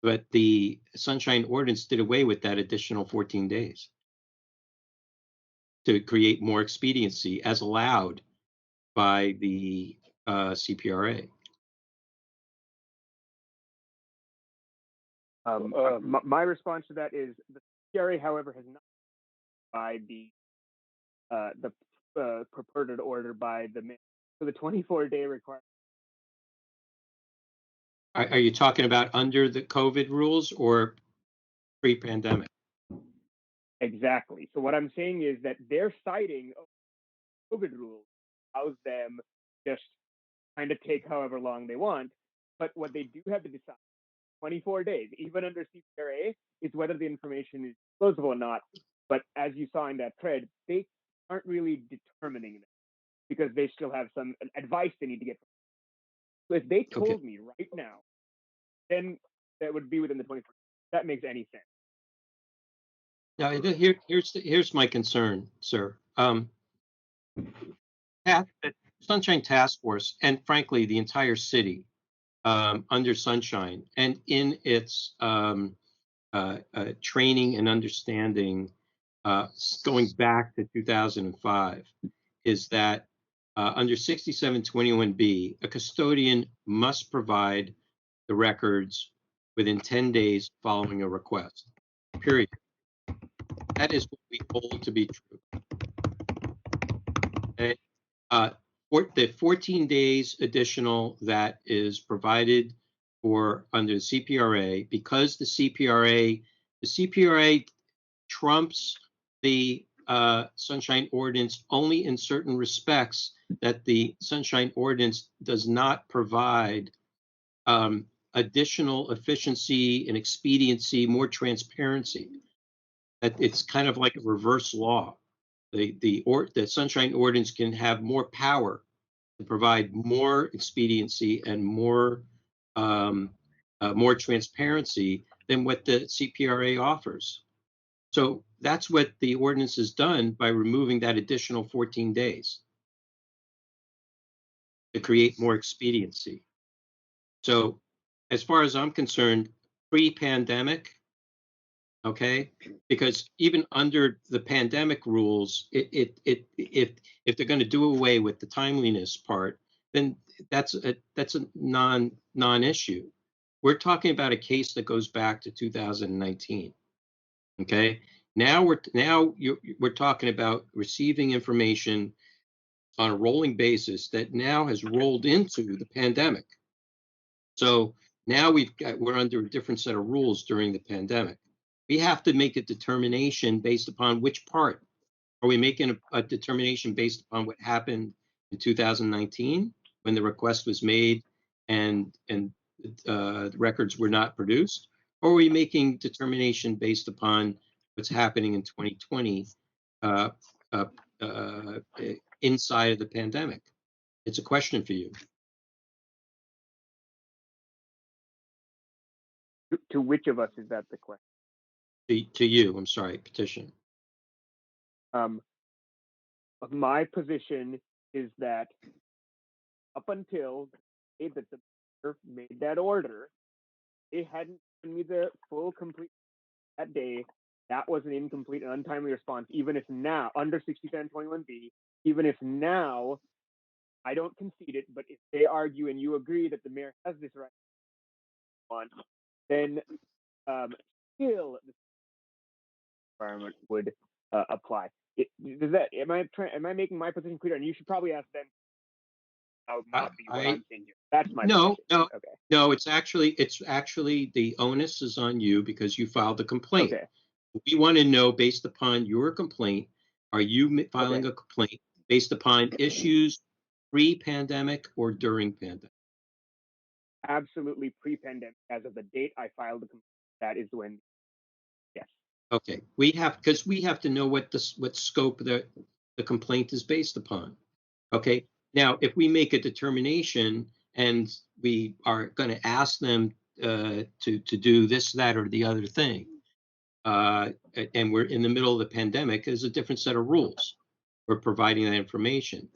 But the sunshine ordinance did away with that additional 14 days to create more expediency as allowed by the CPRA. My response to that is the CRA, however, has not by the purported order by the mayor. So the 24-day requirement. Are you talking about under the COVID rules or pre-pandemic? Exactly. So what I'm saying is that they're citing COVID rules allows them just kind of take however long they want. But what they do have to decide 24 days, even under CPRA, is whether the information is disclosable or not. But as you saw in that thread, they aren't really determining that because they still have some advice they need to get. So if they told me right now, then that would be within the 24. That makes any sense. Now, here's my concern, sir. Sunshine Task Force, and frankly, the entire city under Sunshine, and in its training and understanding, going back to 2005, is that under 6721B, a custodian must provide the records within 10 days following a request. Period. That is what we hold to be true. Okay? For the 14 days additional that is provided for under the CPRA, because the CPRA trumps the Sunshine Ordinance only in certain respects, that the Sunshine Ordinance does not provide additional efficiency and expediency, more transparency. That it's kind of like a reverse law. The Sunshine Ordinance can have more power to provide more expediency and more transparency than what the CPRA offers. So that's what the ordinance has done by removing that additional 14 days to create more expediency. So as far as I'm concerned, pre-pandemic, okay, because even under the pandemic rules, if they're going to do away with the timeliness part, then that's a non-issue. We're talking about a case that goes back to 2019. Okay, now we're talking about receiving information on a rolling basis that now has rolled into the pandemic. So now we're under a different set of rules during the pandemic. We have to make a determination based upon which part. Are we making a determination based upon what happened in 2019 when the request was made and the records were not produced? Or are we making determination based upon what's happening in 2020 inside of the pandemic? It's a question for you. To which of us is that the question? To you, I'm sorry, petition. My position is that up until the day that the made that order, they hadn't given me the full complete that day, that was an incomplete and untimely response, even if now, under 601021B, even if now I don't concede it, but if they argue and you agree that the mayor has this right on, then still the requirement would apply. Does that, am I making my position clear? And you should probably ask them. That would not be what I'm saying here. That's my No, position. no, Okay. no. It's actually the onus is on you because you filed the complaint. Okay. We want to know, based upon your complaint, are you filing Okay. a complaint based upon issues pre-pandemic or during pandemic? Absolutely pre-pandemic. As of the date I filed the complaint, that is when. Yes. Okay, we have to know what scope the complaint is based upon. Okay, now if we make a determination and we are going to ask them to do this, that, or the other thing, and we're in the middle of the pandemic, there's a different set of rules. We're providing that information.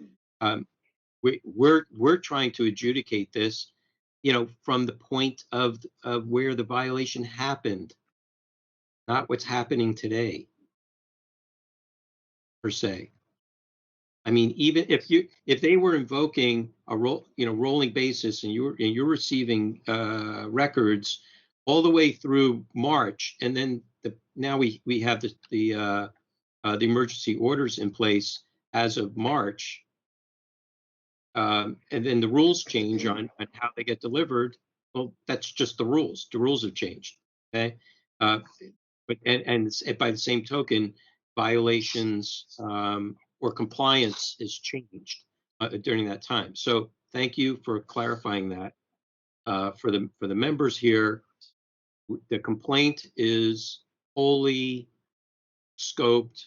We're trying to adjudicate this, from the point of where the violation happened, not what's happening today, per se. I mean, even if they were invoking a rolling basis, and you're receiving records all the way through March, and then now we have the emergency orders in place as of March, and then the rules change on how they get delivered. Well, that's just the rules. The rules have changed. Okay, but by the same token, violations or compliance is changed during that time. So thank you for clarifying that. For the members here, the complaint is wholly scoped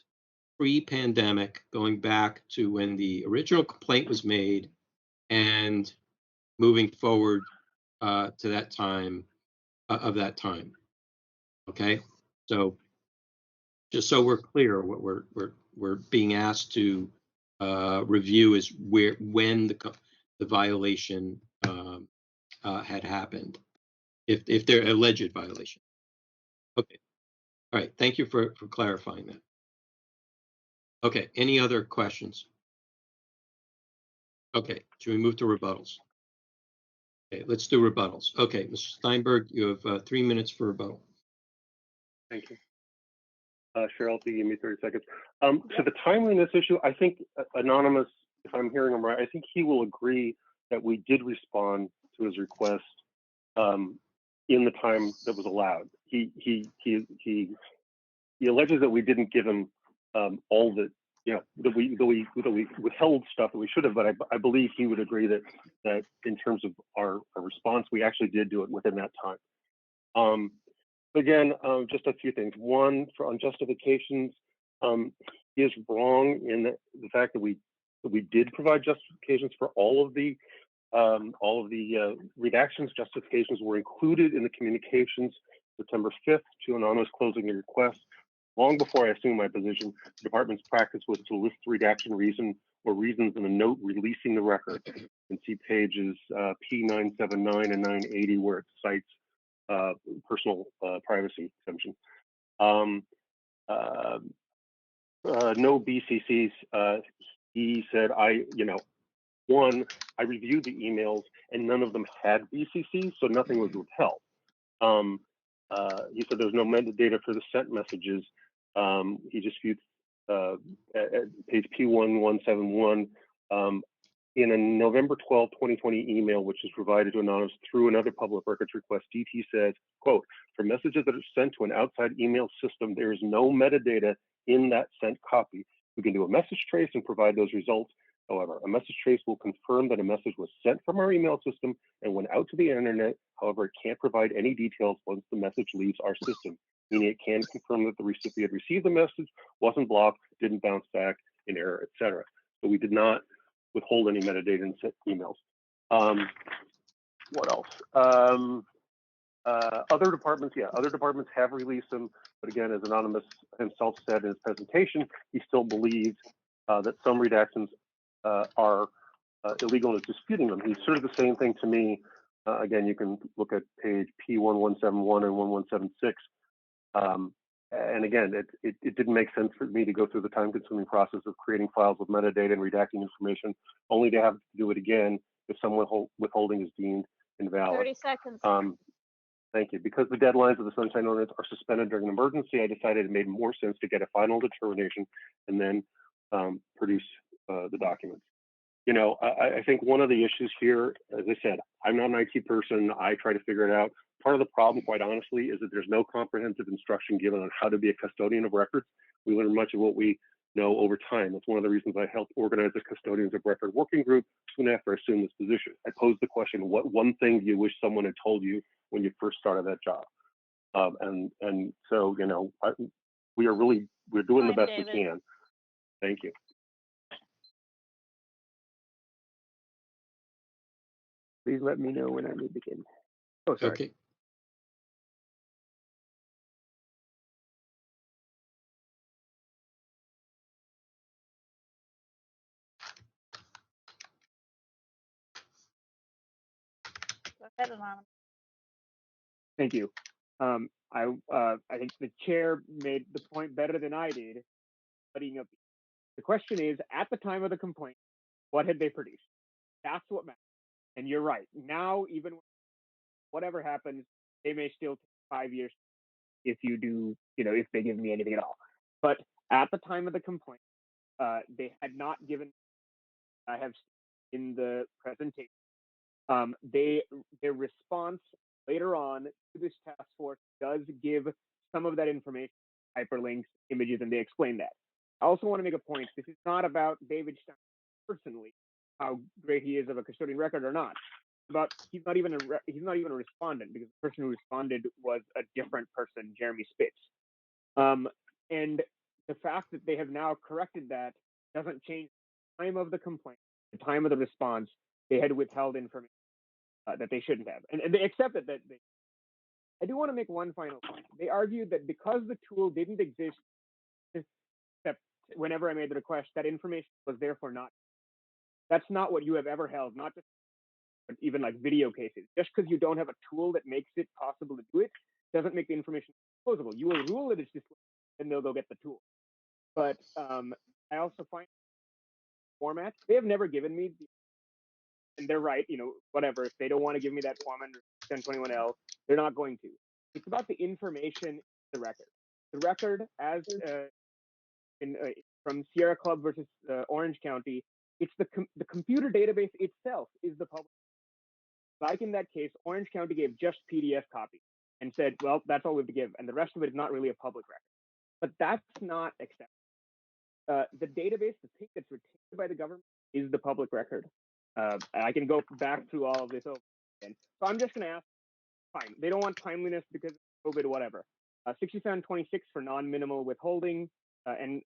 pre-pandemic, going back to when the original complaint was made and moving forward to that time of that time. Okay, so just so we're clear, what we're being asked to review is when the violation had happened, if they're alleged violation. Okay, all right. Thank you for clarifying that. Okay, any other questions? Okay, should we move to rebuttals? Okay, let's do rebuttals. Okay, Mr. Steinberg, you have 3 minutes for rebuttal. Thank you. Cheryl, if you give me 30 seconds. To the timeliness issue, I think Anonymous, if I'm hearing him right, I think he will agree that we did respond to his request in the time that was allowed. He alleges that we didn't give him all the, that we withheld stuff that we should have, but I believe he would agree that in terms of our response, we actually did do it within that time. Again, just a few things. One, on justifications, he is wrong in the fact that we did provide justifications for all of the redactions. Justifications were included in the communications September 5th to Anonymous closing the request. Long before I assumed my position, the department's practice was to list the redaction reason or reasons in a note releasing the record. You can see pages P979 and 980 where it cites personal privacy exemption. No BCCs. He said, one, I reviewed the emails and none of them had BCCs, so nothing was withheld. He said there's no metadata for the sent messages. He just viewed at page P1171 in a November 12, 2020 email, which is provided to Anonymous through another public records request. DT says, quote, for messages that are sent to an outside email system, there is no metadata in that sent copy. We can do a message trace and provide those results. However, a message trace will confirm that a message was sent from our email system and went out to the internet. However, it can't provide any details once the message leaves our system, meaning it can confirm that the recipient received the message, wasn't blocked, didn't bounce back in error, etc. So we did not withhold any metadata in sent emails. What else? Other departments, other departments have released them, but again, as Anonymous himself said in his presentation, he still believes that some redactions are illegal and is disputing them. He said the same thing to me Again, you can look at page P1171 and 1176. And again, it didn't make sense for me to go through the time-consuming process of creating files with metadata and redacting information, only to have to do it again if someone withholding is deemed invalid. 30 seconds. Thank you. Because the deadlines of the Sunshine Ordinance are suspended during an emergency, I decided it made more sense to get a final determination and then produce the documents. You know, I think one of the issues here, as I said, I'm not an IT person. I try to figure it out. Part of the problem, quite honestly, is that there's no comprehensive instruction given on how to be a custodian of records. We learn much of what we know over time. That's one of the reasons I helped organize the Custodians of Record Working Group soon after I assumed this position. I posed the question, what one thing do you wish someone had told you when you first started that job? And so, you know, we're doing the best we can. Thank you. Please let me know when I may begin. Oh, sorry. Okay. Go ahead, Anonymous. Thank you. I think the chair made the point better than I did. The question is, at the time of the complaint, what had they produced? That's what matters. And you're right. Now, even whatever happens, they may still take 5 years if you do, you know, if they give me anything at all. But at the time of the complaint, they had not given. I have in the presentation. Their response later on to this task force does give some of that information, hyperlinks, images, and they explain that. I also want to make a point. This is not about David Stein personally, how great he is of a custodian record or not. But he's not even a respondent, because the person who responded was a different person, Jeremy Spitz. And the fact that they have now corrected that doesn't change the time of the complaint, the time of the response. They had withheld information that they shouldn't have, and they accepted that. I do want to make one final point. They argued that because the tool didn't exist, except whenever I made the request, that information was therefore not. That's not what you have ever held, not just but even like video cases. Just because you don't have a tool that makes it possible to do it doesn't make the information disclosable. You will rule that it's disclosable, and they'll go get the tool. But I also find formats, they have never given me and they're right, you know, whatever. If they don't want to give me that form under 1021L, they're not going to. It's about the information in the record. The record, as from Sierra Club versus Orange County, it's the computer database itself is the public. Like in that case, Orange County gave just PDF copies and said, well, that's all we have to give, and the rest of it is not really a public record. But that's not acceptable. The database, the thing that's retained by the government, is the public record. I can go back through all of this over again. So I'm just going to ask, fine, they don't want timeliness because of COVID, whatever. 6726 for non-minimal withholding, and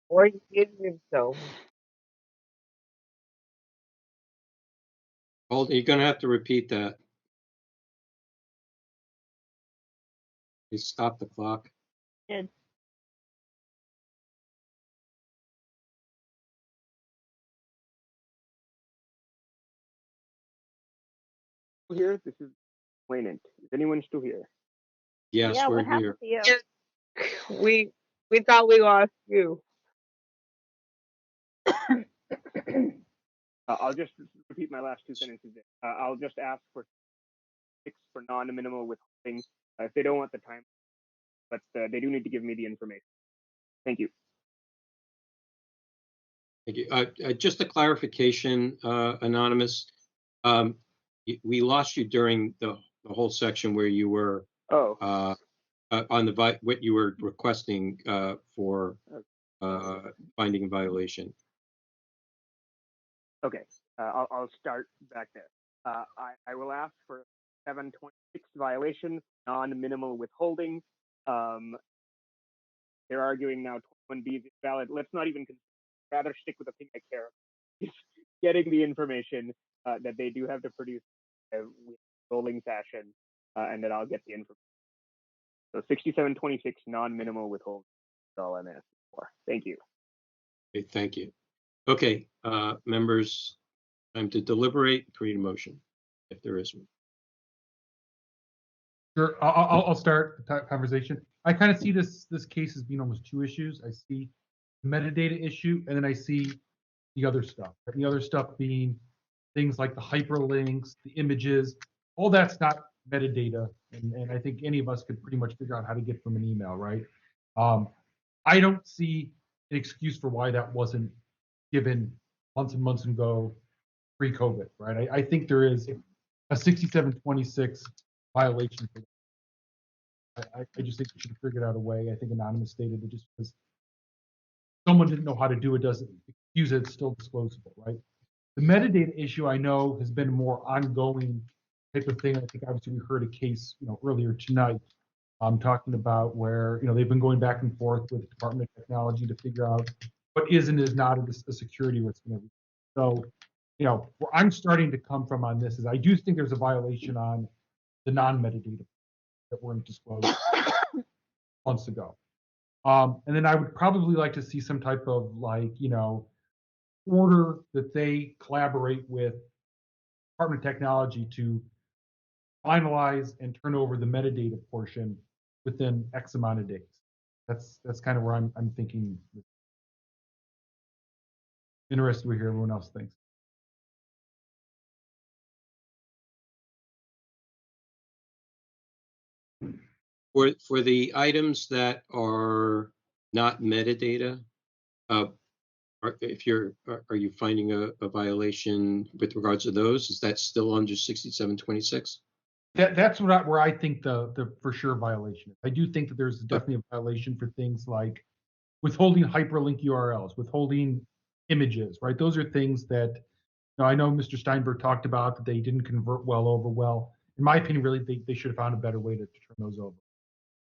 Or you did himself. Hold, you're going to have to repeat that. You stop the clock. Did. here, this is Waynant. Is anyone still here? Yes, Yeah, we're what happened here. to you? We thought we lost you. I'll just repeat my last two sentences. I'll just ask for 6 for non-minimal withholding if they don't want the time, but they do need to give me the information. Thank you. Thank you. Just a clarification, Anonymous. We lost you during the whole section where you were Oh, on the what you were requesting for finding a violation. okay. I'll start back there. I will ask for 726 violation, non-minimal withholding. They're arguing now 21B is valid. Let's not even rather stick with the thing I care about. Getting the information that they do have to produce with rolling fashion, and then I'll get the information. So 6726 non-minimal withholding. That's all I'm asking for. Thank you. Okay, thank you. Okay, members, time to deliberate, create a motion, if there is one. Sure, I'll start the conversation. I kind of see this case as being almost two issues. I see the metadata issue, and then I see the other stuff. The other stuff being things like the hyperlinks, the images, all that's not metadata, and I think any of us could pretty much figure out how to get from an email, right? I don't see an excuse for why that wasn't given months and months ago, pre-COVID, right? I think there is a 6726 violation for that. I just think we should have figured out a way. I think Anonymous stated that just because someone didn't know how to do it doesn't excuse it, it's still disclosable, right? The metadata issue I know has been a more ongoing type of thing. I think obviously we heard a case, earlier tonight, talking about where, they've been going back and forth with the Department of Technology to figure out what is and is not a security risk and everything. So, where I'm starting to come from on this is I do think there's a violation on the non-metadata that weren't disclosed months ago. And then I would probably like to see some type of order that they collaborate with Department of Technology to finalize and turn over the metadata portion within X amount of days. That's kind of where I'm thinking. Interested to hear everyone else thinks. For the items that are not metadata, are you finding a violation with regards to those? Is that still under 6726? That's where I think the for sure violation is. I do think that there's definitely a violation for things like withholding hyperlink URLs, withholding images, right? Those are things that I know Mr. Steinberg talked about that they didn't convert well over. Well, in my opinion, really they should have found a better way to turn those over.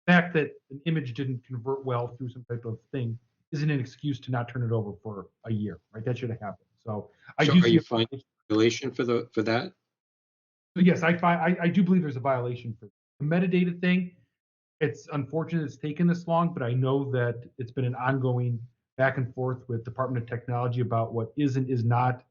The fact that an image didn't convert well through some type of thing isn't an excuse to not turn it over for a year, right? That should have happened. So I do Are see you finding a violation for that? So yes, I do believe there's a violation for the metadata thing. It's unfortunate it's taken this long, but I know that it's been an ongoing back and forth with Department of Technology about what is and is not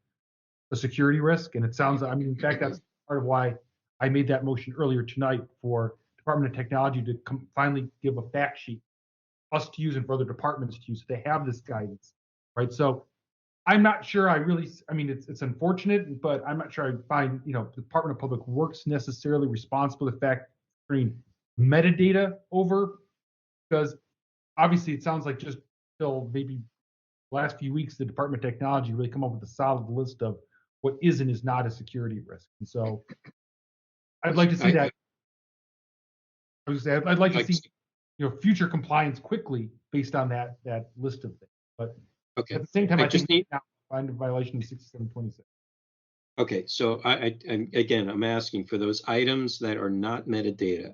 a security risk. And it sounds, in fact, that's part of why I made that motion earlier tonight for Department of Technology to finally give a fact sheet, us to use and for other departments to use. So they have this guidance, right? So I'm not sure it's unfortunate, but I'm not sure I find, the Department of Public Works necessarily responsible for the fact turning metadata over, because obviously it sounds like just till maybe the last few weeks, the Department of Technology really come up with a solid list of what is and is not a security risk. And so I'd like to see that. I'd like to see, future compliance quickly based on that list of things. But okay, at the same time, I just think now find a violation of 6726. Okay, so I'm asking for those items that are not metadata.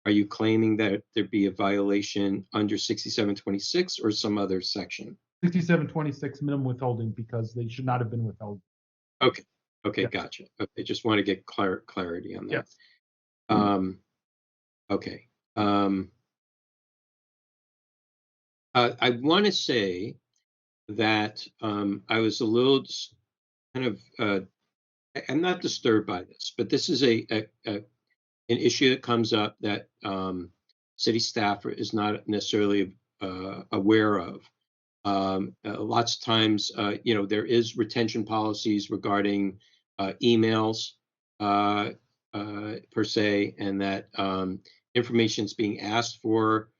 Are you claiming that there'd be a violation under 6726 or some other section? 6726 minimum withholding because they should not have been withheld. Okay, Yes. Gotcha. Okay, just want to get clarity on that. Yes. Okay. I want to say that I was a little kind of I'm not disturbed by this, but this is an issue that comes up that city staff is not necessarily aware of. Lots of times, there is retention policies regarding emails per se, and that information is being asked for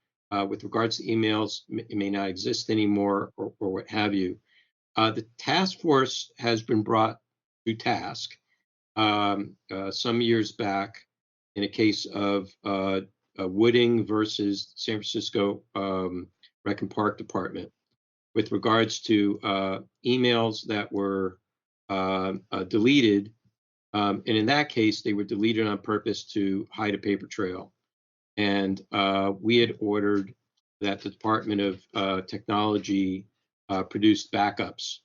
with regards to emails may not exist anymore, or what have you. The task force has been brought to task some years back in a case of Wooding versus San Francisco Rec and Park Department with regards to emails that were deleted. And in that case, they were deleted on purpose to hide a paper trail. And we had ordered that the Department of Technology produce backups.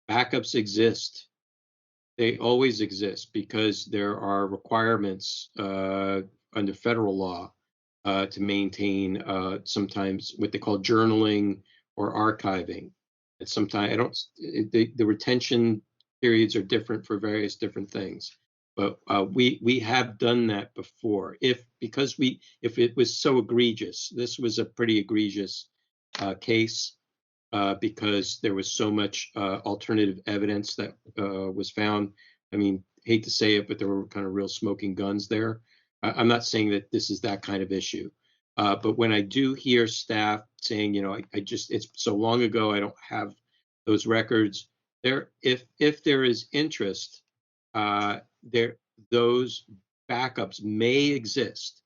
Backups exist. They always exist because there are requirements under federal law to maintain sometimes what they call journaling or archiving. And sometimes the retention periods are different for various different things. But we have done that before. If it was so egregious, this was a pretty egregious case because there was so much alternative evidence that was found. I mean, hate to say it, but there were kind of real smoking guns there. I'm not saying that this is that kind of issue. But when I do hear staff saying, it's so long ago, I don't have those records. If there is interest, those backups may exist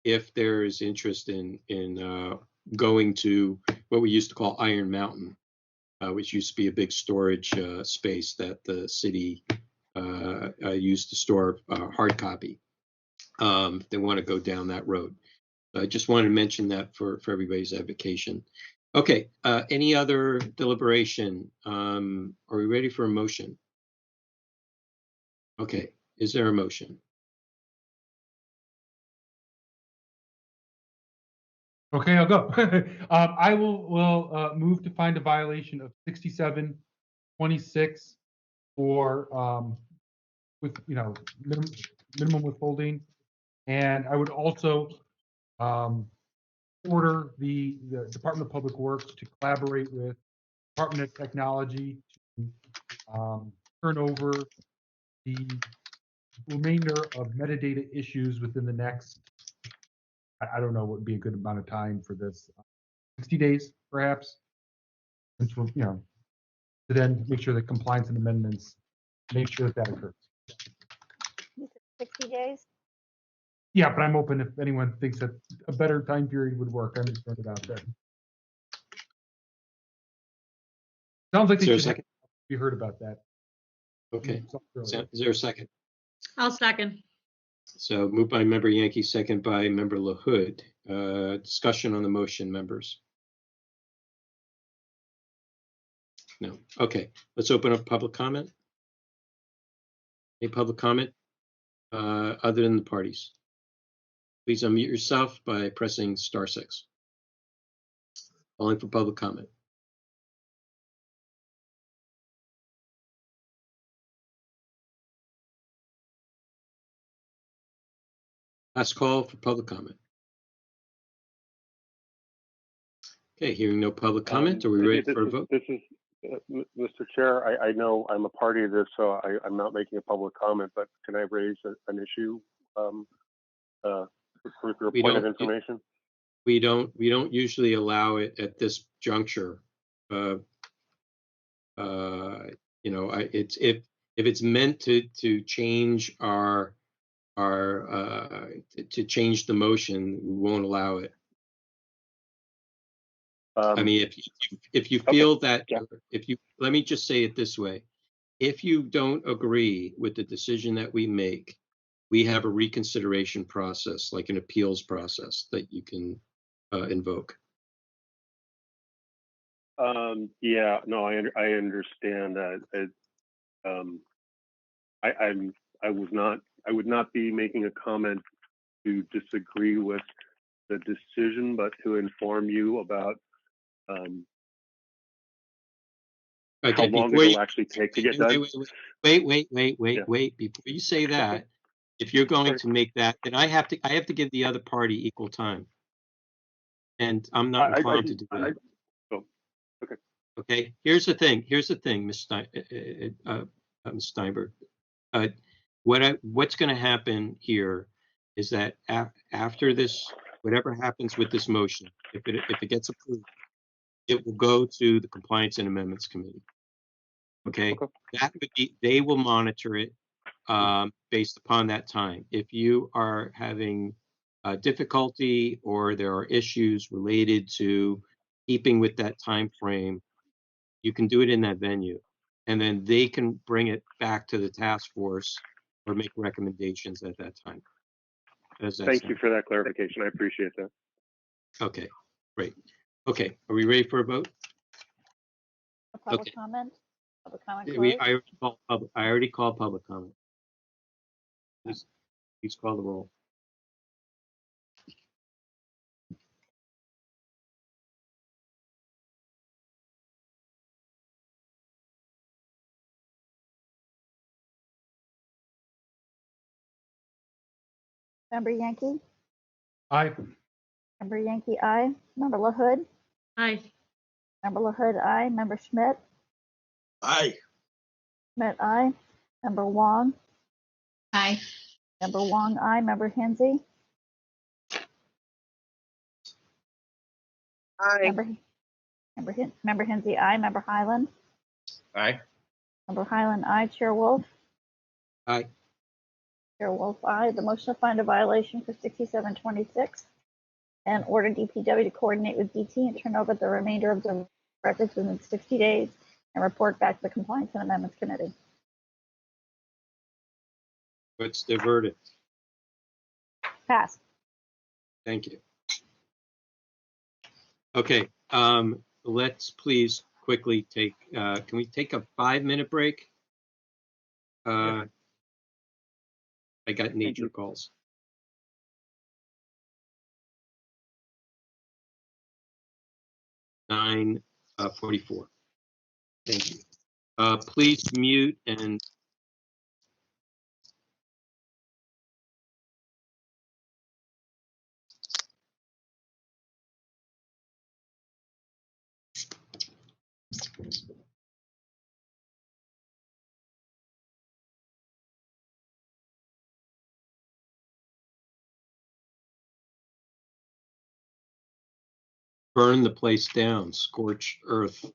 if there is interest in going to what we used to call Iron Mountain, which used to be a big storage space that the city used to store hard copy. They want to go down that road. I just wanted to mention that for everybody's advocation. Okay, any other deliberation? Are we ready for a motion? Okay, is there a motion? Okay, I'll go. I will move to find a violation of 6726 for with minimum withholding, and I would also order the Department of Public Works to collaborate with Department of Technology to turn over the remainder of metadata issues within the next, I don't know what would be a good amount of time for this, 60 days perhaps, which will, to then make sure that compliance and amendments make sure that occurs. You said 60 days? Yeah, but I'm open if anyone thinks that a better time period would work. I'm just throwing it out there. Sounds like Is they there a should second? be heard about that. Okay. Is there a second? I'll second. So moved by member Yankee, second by member LaHood. Discussion on the motion, members. No. Okay. Let's open up public comment. Any public comment other than the parties? Please unmute yourself by pressing *6. Calling for public comment. Last call for public comment. Okay, hearing no public comment, are we ready for a vote? This is Mr. Chair. I know I'm a party to this, so I'm not making a public comment. But can I raise an issue for your point of information? We don't usually allow it at this juncture. It's if it's meant to change to change the motion, we won't allow it. I mean, if you feel that, let me just say it this way: if you don't agree with the decision that we make, we have a reconsideration process, like an appeals process, that you can invoke. Yeah, no, I understand that. I would not be making a comment to disagree with the decision, but to inform you about how long it'll actually take to get done. Wait. Before you say that, if you're going to make that, then I have to give the other party equal time, and I'm not inclined to do that. Okay. Okay. Here's the thing, Ms. Steinberg. What's going to happen here is that after this, whatever happens with this motion, if it gets approved, it will go to the Compliance and Amendments Committee. Okay. That would be, they will monitor it based upon that time. If you are having difficulty or there are issues related to keeping with that time frame, you can do it in that venue, and then they can bring it back to the task force or make recommendations at that time. Thank you for that clarification. I appreciate that. Okay, great. Okay, are we ready for a vote? A public comment? Public comment I already called public comment. Please call the roll. Member Yankee? Aye. Member Yankee, aye. Member LaHood? Aye. Member LaHood, aye. Member Schmidt? Aye. Schmidt, aye. Member Wong? Aye. Member Wong, aye. Member Hensy? Aye. Member Hensy, aye. Member Highland? Aye. Member Highland, aye. Chair Wolf? Aye. Chair Wolf, aye. The motion to find a violation for 6726 and order DPW to coordinate with DT and turn over the remainder of the records within 60 days and report back to the Compliance and Amendments Committee. What's the verdict? Pass. Thank you. Okay, let's please quickly take, can we take a 5-minute break? I got nature calls. Nine 44. Thank you. Please mute and burn the place down, scorch earth. I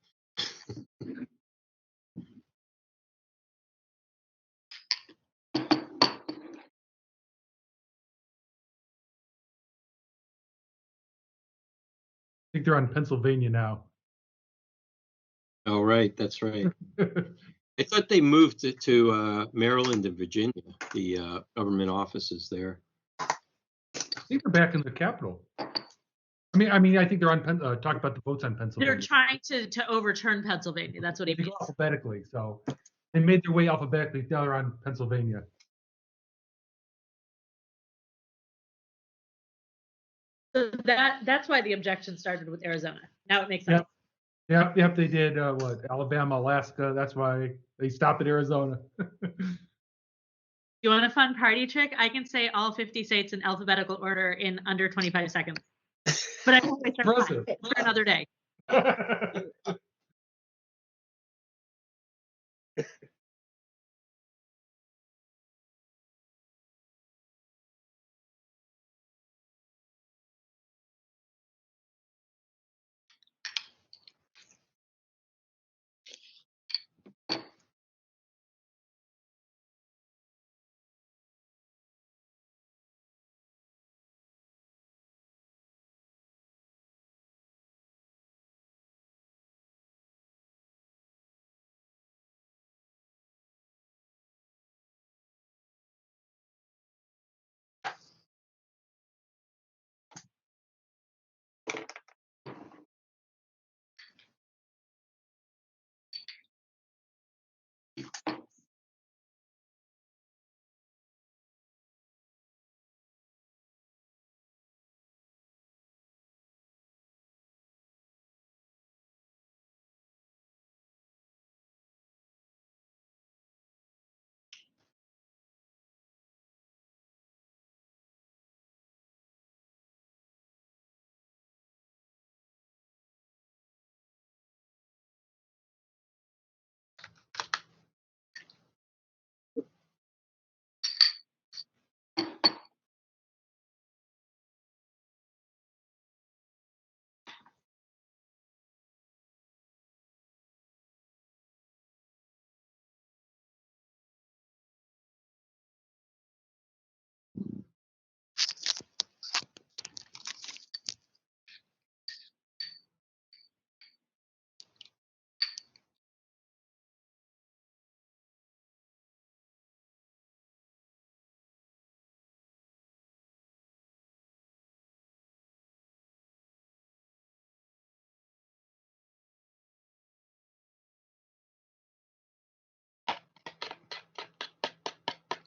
think they're on Pennsylvania now. Oh, right, that's right. I thought they moved it to Maryland and Virginia, the government offices there. I think they're back in the Capitol. I mean, I think they're on talking about the votes on Pennsylvania. They're trying to overturn Pennsylvania. That's what he They means. go alphabetically, so they made their way alphabetically. Now they're on Pennsylvania. So that's why the objection started with Arizona. Now it makes sense. Yep. They did what? Alabama, Alaska. That's why they stopped at Arizona. You want a fun party trick? I can say all 50 states in alphabetical order in under 25 seconds. But I won't waste our time for another day.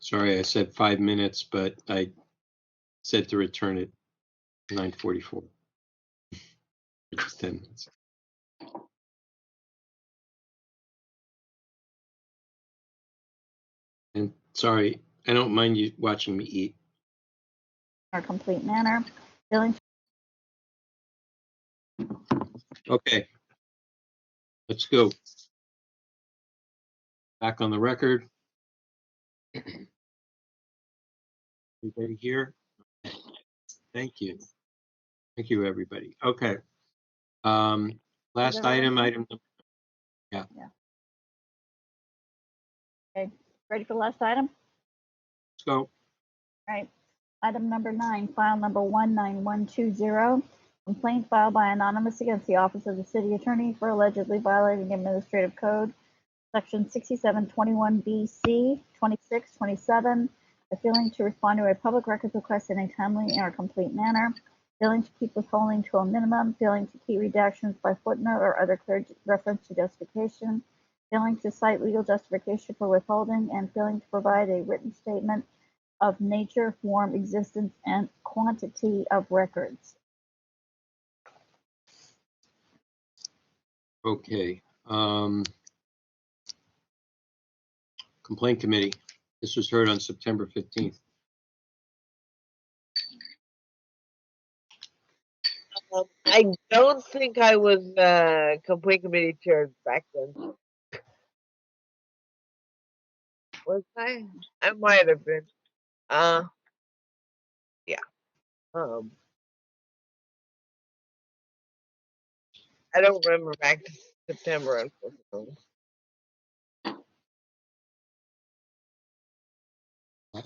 Sorry, I said 5 minutes, but I said to return at 9:44, which is 10 minutes. And sorry, I don't mind you watching me eat. or complete manner. Failing Okay, let's go. Back on the record. Everybody here? Thank you. Thank you, everybody. Okay. Last everyone item, here? yeah. Okay, ready for the last item? Let's go. All right. Item number 9, file number 19120. Complaint filed by anonymous against the office of the city attorney for allegedly violating administrative code, section 6721BC, 26, 27, by failing to respond to a public records request in a timely or complete manner, failing to keep withholding to a minimum, failing to keep redactions by footnote or other clear reference to justification, failing to cite legal justification for withholding, and failing to provide a written statement of nature, form, existence, and quantity of records. Okay. Complaint committee. This was heard on September 15th. I don't think I was complaint committee chair back then. Was I? I might have been. Yeah. I don't remember back to September, unfortunately.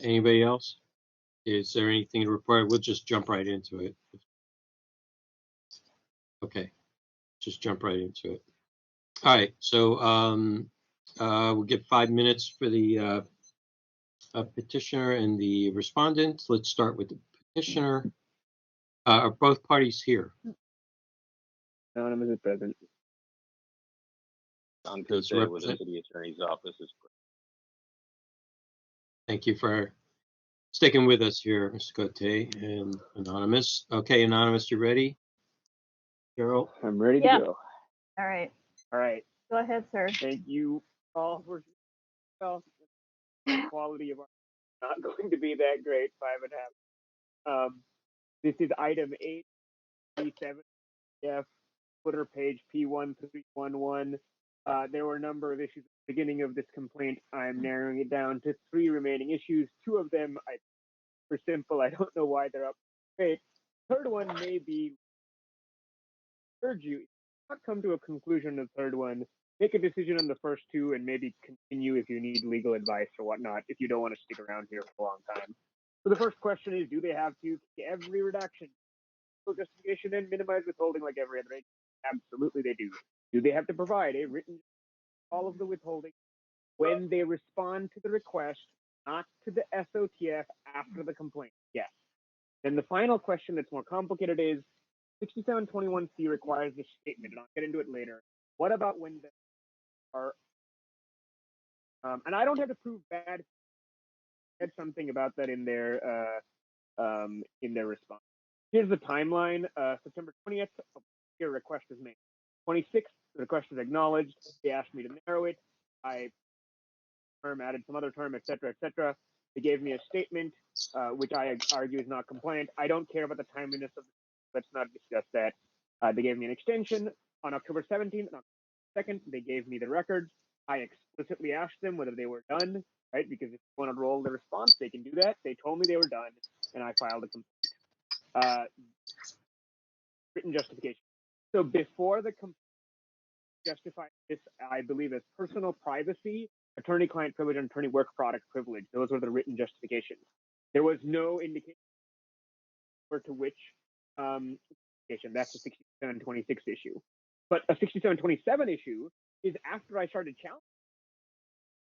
Anybody else? Is there anything to report? We'll just jump right into it. Okay. Just jump right into it. All right. So we'll give 5 minutes for the petitioner and the respondent. Let's start with the petitioner. Are both parties here? Anonymous is present. On Does Tuesday with the represent- city attorney's office is Thank you for sticking with us here, Mr. Cote and Anonymous. Okay, Anonymous, you ready? Carol? I'm ready to Yeah. go. All right. All right. Go ahead, sir. Thank you all for the quality of our not going to be that great. 5.5. This is item 837 F footer page P1311. There were a number of issues at the beginning of this complaint. I'm narrowing it down to 3 remaining issues. 2 of them are simple. I don't know why they're up. Great. Third one may be urge you not come to a conclusion of the third one. Make a decision on the first 2 and maybe continue if you need legal advice or whatnot, if you don't want to stick around here for a long time. So the first question is, do they have to every redaction, justification, and minimize withholding like every other agency? Absolutely they do. Do they have to provide a written all of the withholding when they respond to the request, not to the SOTF after the complaint? Yes. Then the final question that's more complicated is 6721C requires this statement, and I'll get into it later. What about when there are, and I don't have to prove bad. Said something about that in their response. Here's the timeline. September 20th, your request is made. 26th, the request is acknowledged. They asked me to narrow it. I added some other term, etc., etc. They gave me a statement, which I argue is not compliant. I don't care about the timeliness of. Let's not discuss that. They gave me an extension on October 17th. On October 2nd, they gave me the records. I explicitly asked them whether they were done, right? Because if they want to roll the response, they can do that. They told me they were done, and I filed a complaint. Written justification. So before the complaint justified this, I believe, as personal privacy, attorney-client privilege, and attorney-work product privilege. Those were the written justifications. There was no indication to which that's a 6726 issue. But a 6727 issue is after I started challenging.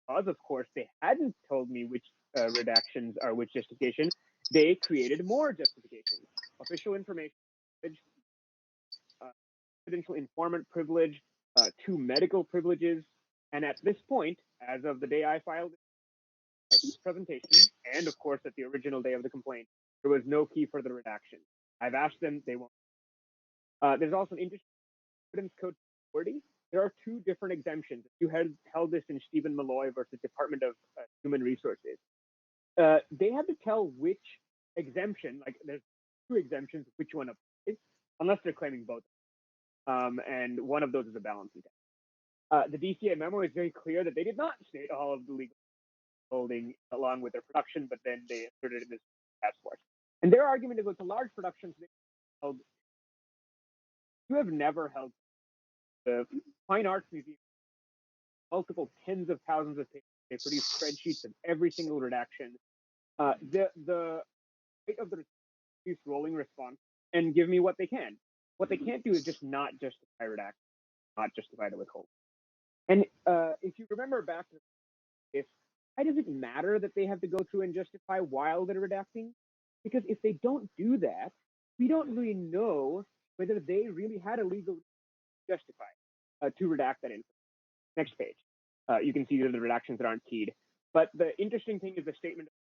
Because, of course, they hadn't told me which redactions are which justification, they created more justifications. Official information, confidential informant privilege, 2 medical privileges. And at this point, as of the day I filed this presentation, and of course at the original day of the complaint, there was no key for the redaction. I've asked them, they won't. There's also an interesting evidence code 40. There are 2 different exemptions. You held this in Stephen Malloy versus Department of Human Resources. They had to tell which exemption, like there's two exemptions, which one applies, unless they're claiming both. And one of those is a balancing test. The DCA memo is very clear that they did not state all of the legal holding along with their production, but then they inserted it in this task force. And their argument is, well, it's a large production, so they held. You have never held the Fine Arts Museum multiple tens of thousands of pages. They produce spreadsheets of every single redaction. The rate of the rolling response and give me what they can. What they can't do is just not justify redaction, not justify the withholding. And if you remember back to this, why does it matter that they have to go through and justify while they're redacting? Because if they don't do that, we don't really know whether they really had a legal justify to redact that information. Next page. You can see the redactions that aren't keyed. But the interesting thing is the statement of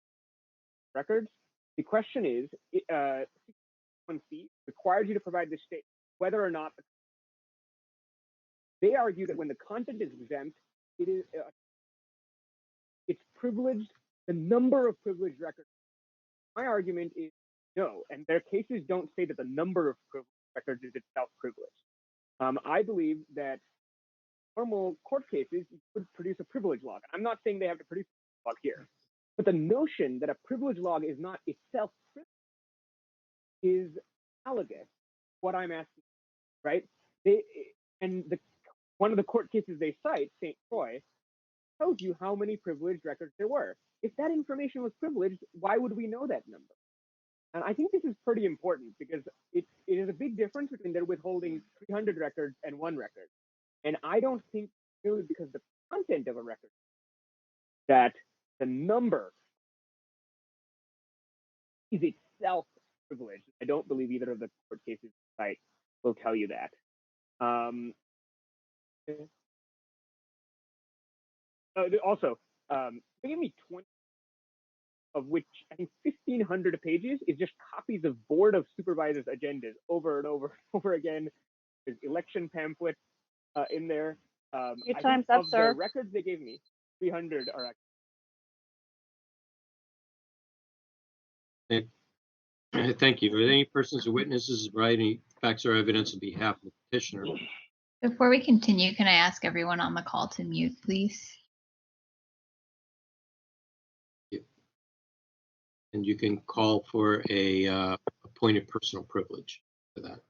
records. The question is, 61C requires you to provide this statement, whether or not they argue that when the content is exempt, it is it's privileged. The number of privileged records. My argument is no, and their cases don't say that the number of privileged records is itself privileged. I believe that normal court cases you could produce a privilege log. I'm not saying they have to produce a log here, but the notion that a privilege log is not itself privileged is analogous to what I'm asking, right? One of the court cases they cite, St. Croix, tells you how many privileged records there were. If that information was privileged, why would we know that number? And I think this is pretty important because it is a big difference between they're withholding 300 records and one record. And I don't think really because the content of a record that the number is itself privileged. I don't believe either of the court cases site will tell you that. Also, they gave me 20, of which I think 1,500 pages is just copies of Board of Supervisors agendas over and over and over again. There's election pamphlets in there. Your time's up, sir. The records they gave me, 300 are actually. Thank you. Are there any persons or witnesses providing facts or evidence on behalf of the petitioner? Before we continue, can I ask everyone on the call to mute, please? And you can call for a appointed personal privilege for that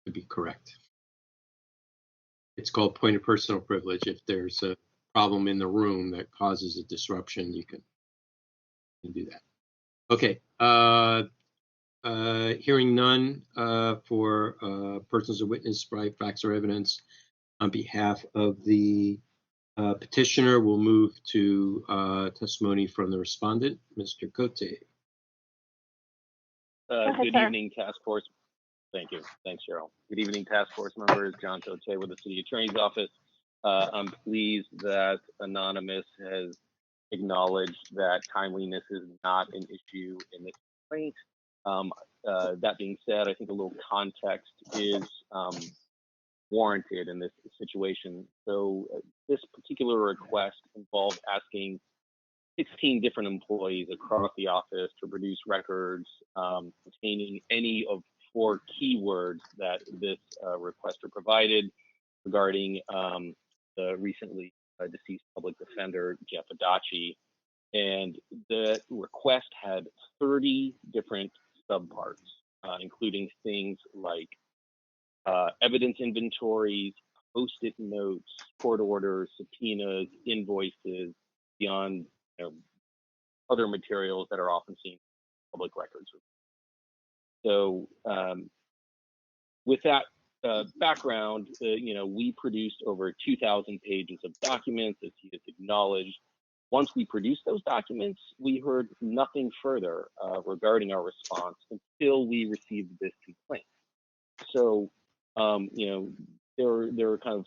to be correct. It's called point of personal privilege. If there's a problem in the room that causes a disruption, you can do that. Okay. Hearing none for persons or witness provide facts or evidence on behalf of the petitioner, we'll move to testimony from the respondent, Mr. Cote. Good evening, task force. Thank you. Thanks, Cheryl. Good evening, task force members. John Cote with the City Attorney's Office. I'm pleased that Anonymous has acknowledged that timeliness is not an issue in this complaint. That being said, I think a little context is warranted in this situation. So this particular request involved asking 16 different employees across the office to produce records containing any of 4 keywords that this requester provided regarding the recently deceased public defender, Jeff Adachi. And the request had 30 different subparts, including things like evidence inventories, post-it notes, court orders, subpoenas, invoices, beyond other materials that are often seen in public records. So with that background, we produced over 2,000 pages of documents, as he has acknowledged. Once we produced those documents, we heard nothing further regarding our response until we received this complaint. So, there are kind of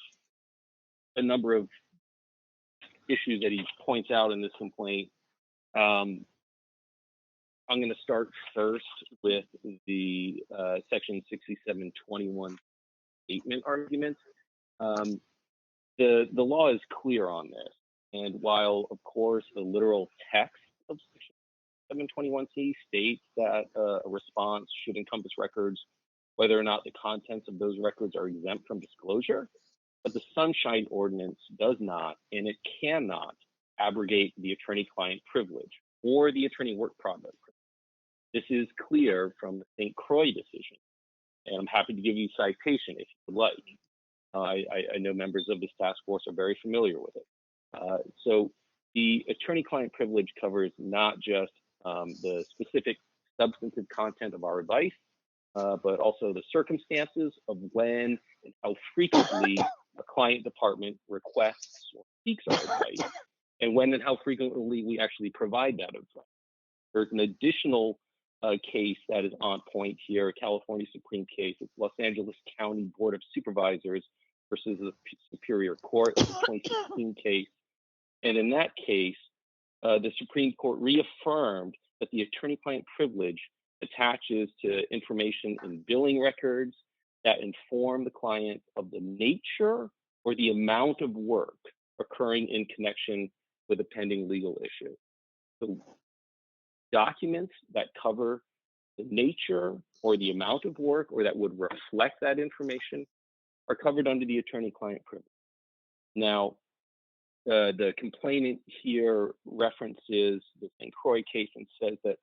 a number of issues that he points out in this complaint. I'm going to start first with the Section 6721 statement argument. The law is clear on this. And while, of course, the literal text of Section 6721C states that a response should encompass records, whether or not the contents of those records are exempt from disclosure. But the Sunshine Ordinance does not, and it cannot, abrogate the attorney-client privilege or the attorney work product privilege. This is clear from the St. Croix decision, and I'm happy to give you citation if you would like. I know members of this task force are very familiar with it. So the attorney-client privilege covers not just the specific substantive content of our advice, but also the circumstances of when and how frequently a client department requests or seeks our advice, and when and how frequently we actually provide that advice. There's an additional case that is on point here, a California Supreme case. It's Los Angeles County Board of Supervisors versus the Superior Court. It's a 2016 case. And in that case, the Supreme Court reaffirmed that the attorney-client privilege attaches to information in billing records that inform the client of the nature or the amount of work occurring in connection with a pending legal issue. So documents that cover the nature or the amount of work or that would reflect that information are covered under the attorney-client privilege. Now, the complainant here references the St. Croix case and says that,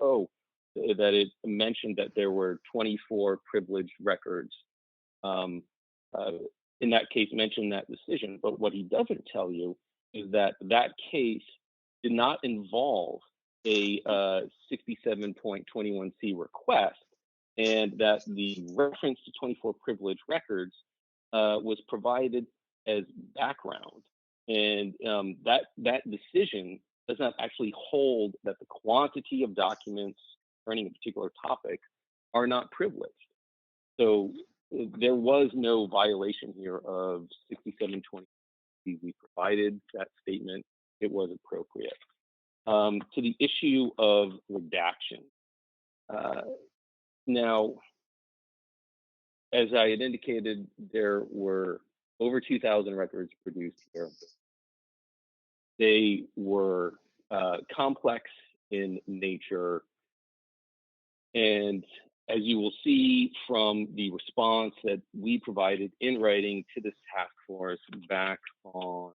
that it mentioned that there were 24 privileged records. In that case, mentioned that decision, but what he doesn't tell you is that that case did not involve a 67.21C request, and that the reference to 24 privileged records was provided as background. And that decision does not actually hold that the quantity of documents concerning a particular topic are not privileged. So there was no violation here of 6720. We provided that statement. It was appropriate. To the issue of redaction. Now, as I had indicated, there were over 2,000 records produced here. They were complex in nature. And as you will see from the response that we provided in writing to this task force back on,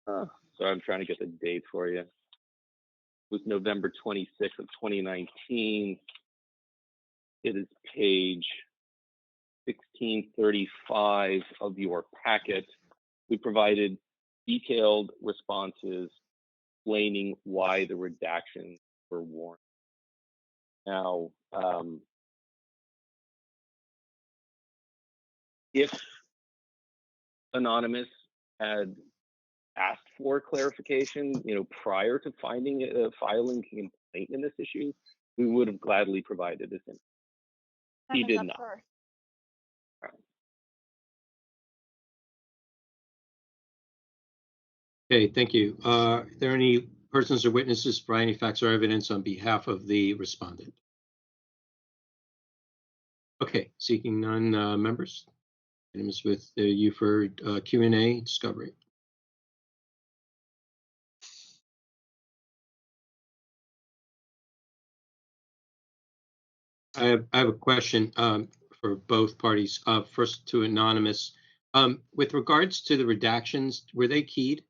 so I'm trying to get the date for you. It was November 26th of 2019. It is page 1635 of your packet. We provided detailed responses explaining why the redactions were warranted. Now, if Anonymous had asked for clarification, prior to filing a complaint in this issue, we would have gladly provided this in. He did not. Okay, thank you. Are there any persons or witnesses for any facts or evidence on behalf of the respondent? Okay, seeking none, members. Items with you for Q&A discovery. I have a question for both parties. First to Anonymous. With regards to the redactions, were they keyed?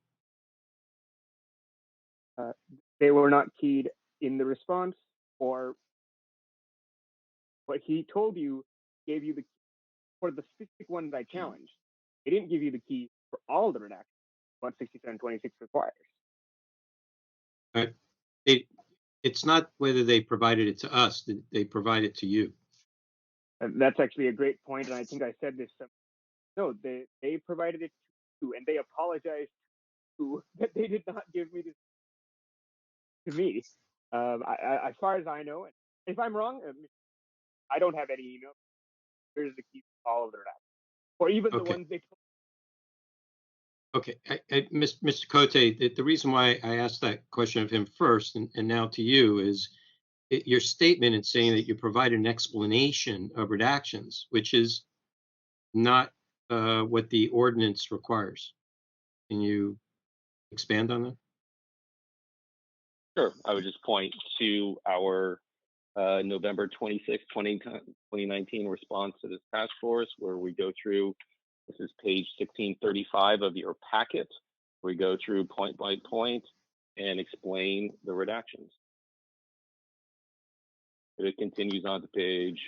They were not keyed in the response, or what he told you gave you the key for the specific ones I challenged. They didn't give you the key for all the redactions. 167.26 requires. It's not whether they provided it to us; they provide it to you. And that's actually a great point, and I think I said this. No, they provided it to you, and they apologized to that they did not give me this to me. As far as I know, if I'm wrong, I don't have any email. Here's the key to all of their redactions, or even the ones they told. Okay, Mr. Cote, the reason why I asked that question of him first and now to you is your statement in saying that you provide an explanation of redactions, which is not what the ordinance requires. Can you expand on that? Sure. I would just point to our November 26, 2019 response to this task force, where we go through, this is page 1635 of your packet. We go through point by point and explain the redactions. It continues on to page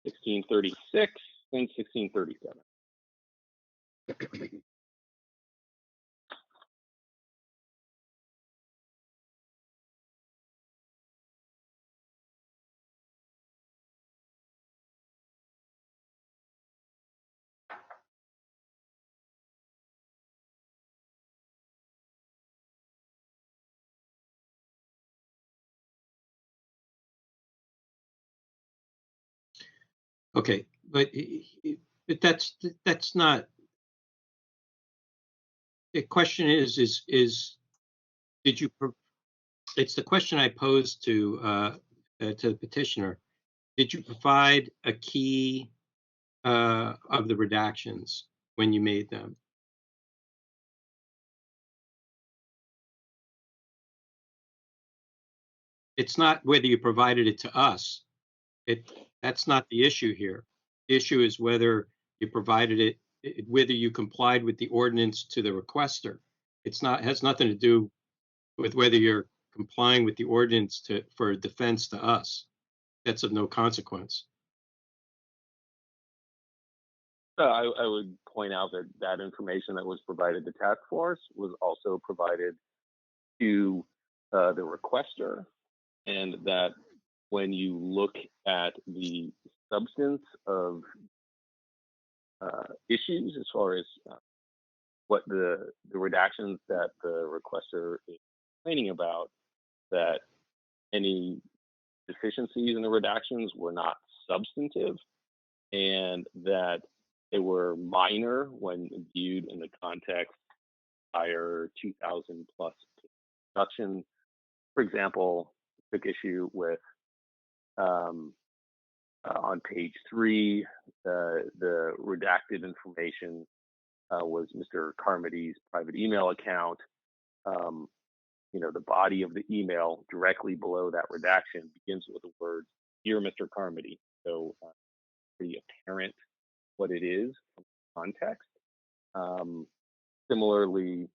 1636 and 1637. Okay, but that's not. The question is did you? It's the question I posed to the petitioner. Did you provide a key of the redactions when you made them? It's not whether you provided it to us. That's not the issue here. The issue is whether you provided it, whether you complied with the ordinance to the requester. Has nothing to do with whether you're complying with the ordinance for defense to us. That's of no consequence. I would point out that that information that was provided to task force was also provided to the requester, and that when you look at the substance of issues as far as what the redactions that the requester is complaining about, that any deficiencies in the redactions were not substantive, and that they were minor when viewed in the context of higher 2,000 plus production. For example, took issue with on page 3, the redacted information was Mr. Carmody's private email account. The body of the email directly below that redaction begins with the words, "Dear Mr. Carmody." So pretty apparent what it is from context. Similarly,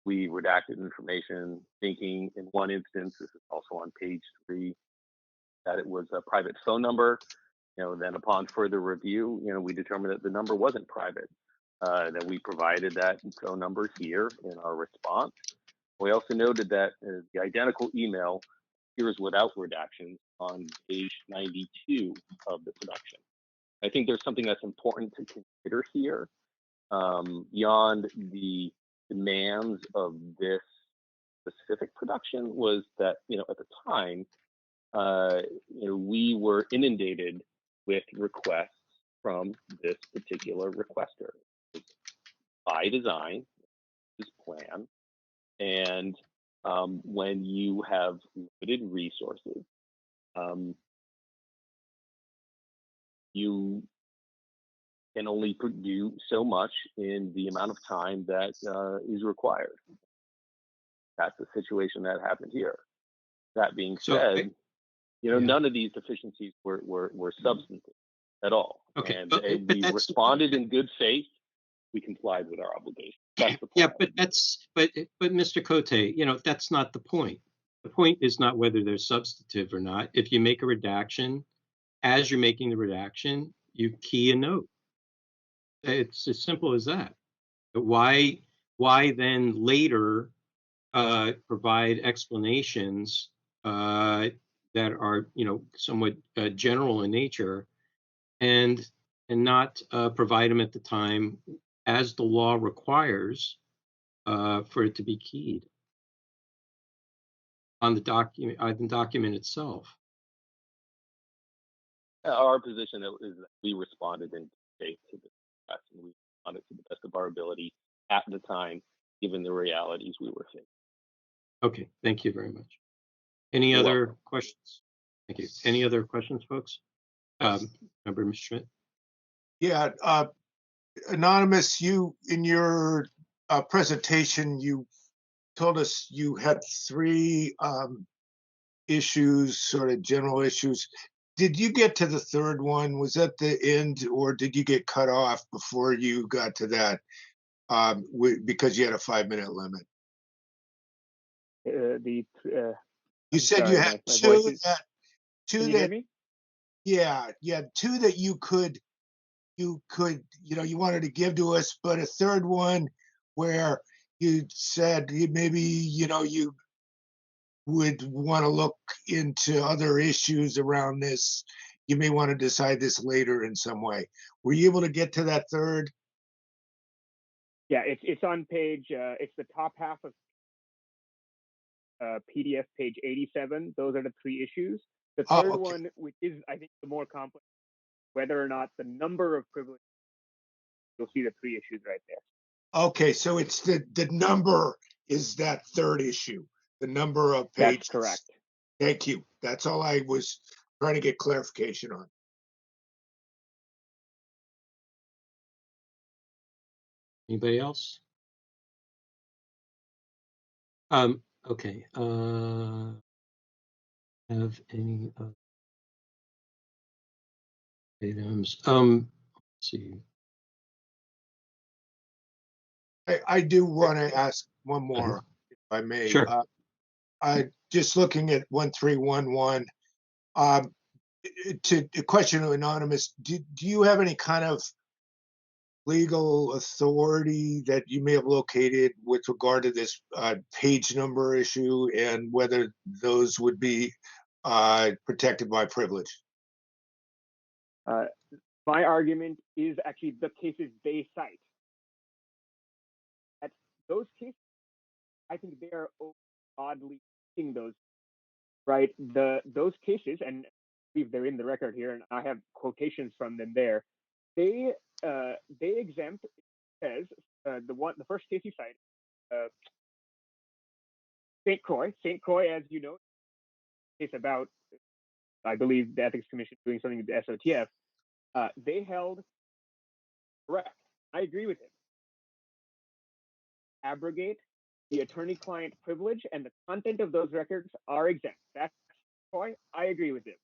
we redacted information thinking in one instance, this is also on page 3, that it was a private phone number. Then upon further review, we determined that the number wasn't private. Then we provided that phone number here in our response. We also noted that the identical email appears without redactions on page 92 of the production. I think there's something that's important to consider here, beyond the demands of this specific production, was that at the time we were inundated with requests from this particular requester. By design, this plan, and when you have limited resources, you can only do so much in the amount of time that is required. That's the situation that happened here. That being said, none of these deficiencies were substantive at all. Okay, And but we responded in good faith. We complied with our obligation. That's the point. Yeah, but Mr. Cote, that's not the point. The point is not whether they're substantive or not. If you make a redaction, as you're making the redaction, you key a note. It's as simple as that. But why then later provide explanations that are somewhat general in nature, and not provide them at the time as the law requires for it to be keyed on the document itself. Our position is that we responded in faith to this request, and we responded to the best of our ability at the time, given the realities we were facing. Okay, thank you very much. Any You're other welcome. questions? Thank you. Any other questions, folks? Member Mr. Schmidt? Yeah, Anonymous, you in your presentation, you told us you had three issues, sort of general issues. Did you get to the third one? Was that the end, or did you get cut off before you got to that? Because you had a 5-minute limit. You I'm said sorry, you had my voice is. two Can you hear that me? yeah, two that you wanted to give to us, but a third one where you said maybe you would want to look into other issues around this. You may want to decide this later in some way. Were you able to get to that third? Yeah, it's on page. It's the top half of PDF, page 87. Those are the three issues. The third Okay. one, which is I think the more complex, whether or not the number of privileges. You'll see the three issues right there. Okay, so it's the number is that third issue, the number of pages. That's correct. Thank you. That's all I was trying to get clarification on. Anybody else? Okay. Have any other items? Let's see. I do want to ask one more, if I may. Sure. Just looking at 1311, to the question of anonymous, do you have any kind of legal authority that you may have located with regard to this page number issue and whether those would be protected by privilege? My argument is actually the cases they cite. At those cases, I think they are oddly seeing those, right? Those cases, and I believe they're in the record here, and I have quotations from them there. They exempt, says the first case you cite, St. Croix, as you know, it's about, I believe, the Ethics Commission doing something with the SOTF. They held correct. I agree with him. Abrogate the attorney-client privilege, and the content of those records are exempt. That's Croix. I agree with him.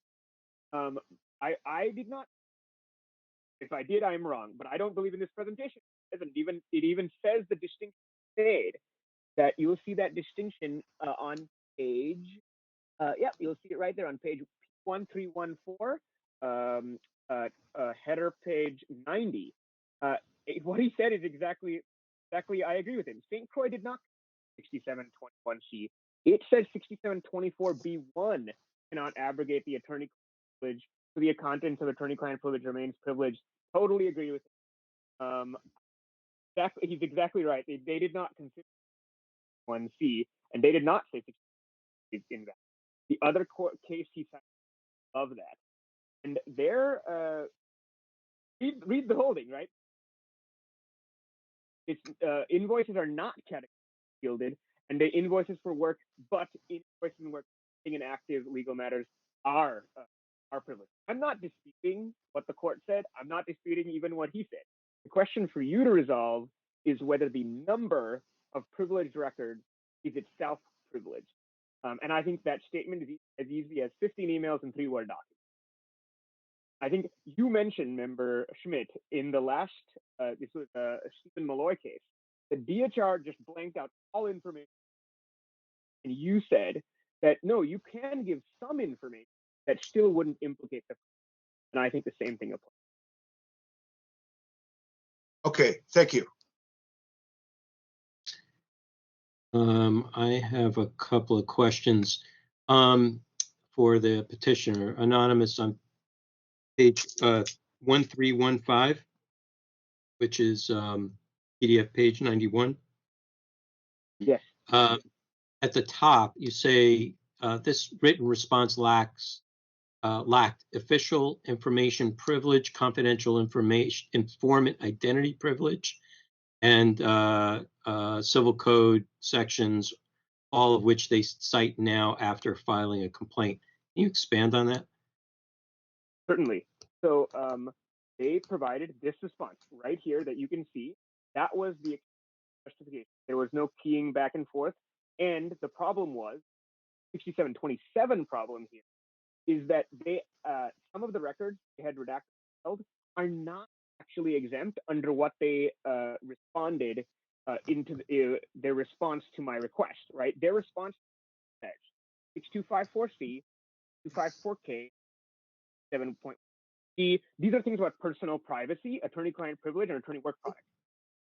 I did not. If I did, I'm wrong. But I don't believe in this presentation. It even says the distinction made. That you'll see that distinction on page. Yep, you'll see it right there on page 1314, header page 90. What he said is exactly. I agree with him. St. Croix did not 6721C. It says 6724B1 cannot abrogate the attorney privilege, so the contents of attorney-client privilege remains privileged. Totally agree with him. He's exactly right. They did not consider 1C, and they did not say 60 in that. The other court case he cited of that, and there, read the holding, right? It's invoices are not category shielded, and they invoices for work, but invoices and work in active legal matters are privileged. I'm not disputing what the court said. I'm not disputing even what he said. The question for you to resolve is whether the number of privileged records is itself privileged. And I think that statement is as easy as 15 emails and 3 Word documents. I think you mentioned, Member Schmidt, in the last, this was a Stephen Malloy case, the DHR just blanked out all information. And you said that, no, you can give some information that still wouldn't implicate the. And I think the same thing applies. Okay, thank you. I have a couple of questions for the petitioner. Anonymous on page 1315, which is PDF page 91. Yes. At the top, you say this written response lacked official information privilege, confidential information, informant identity privilege, and civil code sections, all of which they cite now after filing a complaint. Can you expand on that? Certainly. So they provided this response right here that you can see. That was the justification. There was no keying back and forth. And the problem was 6727 problem here is that they some of the records they had redacted are not actually exempt under what they responded into their response to my request, right? Their response says 6254C, 254K, 7.D. These are things about personal privacy, attorney-client privilege, and attorney work product.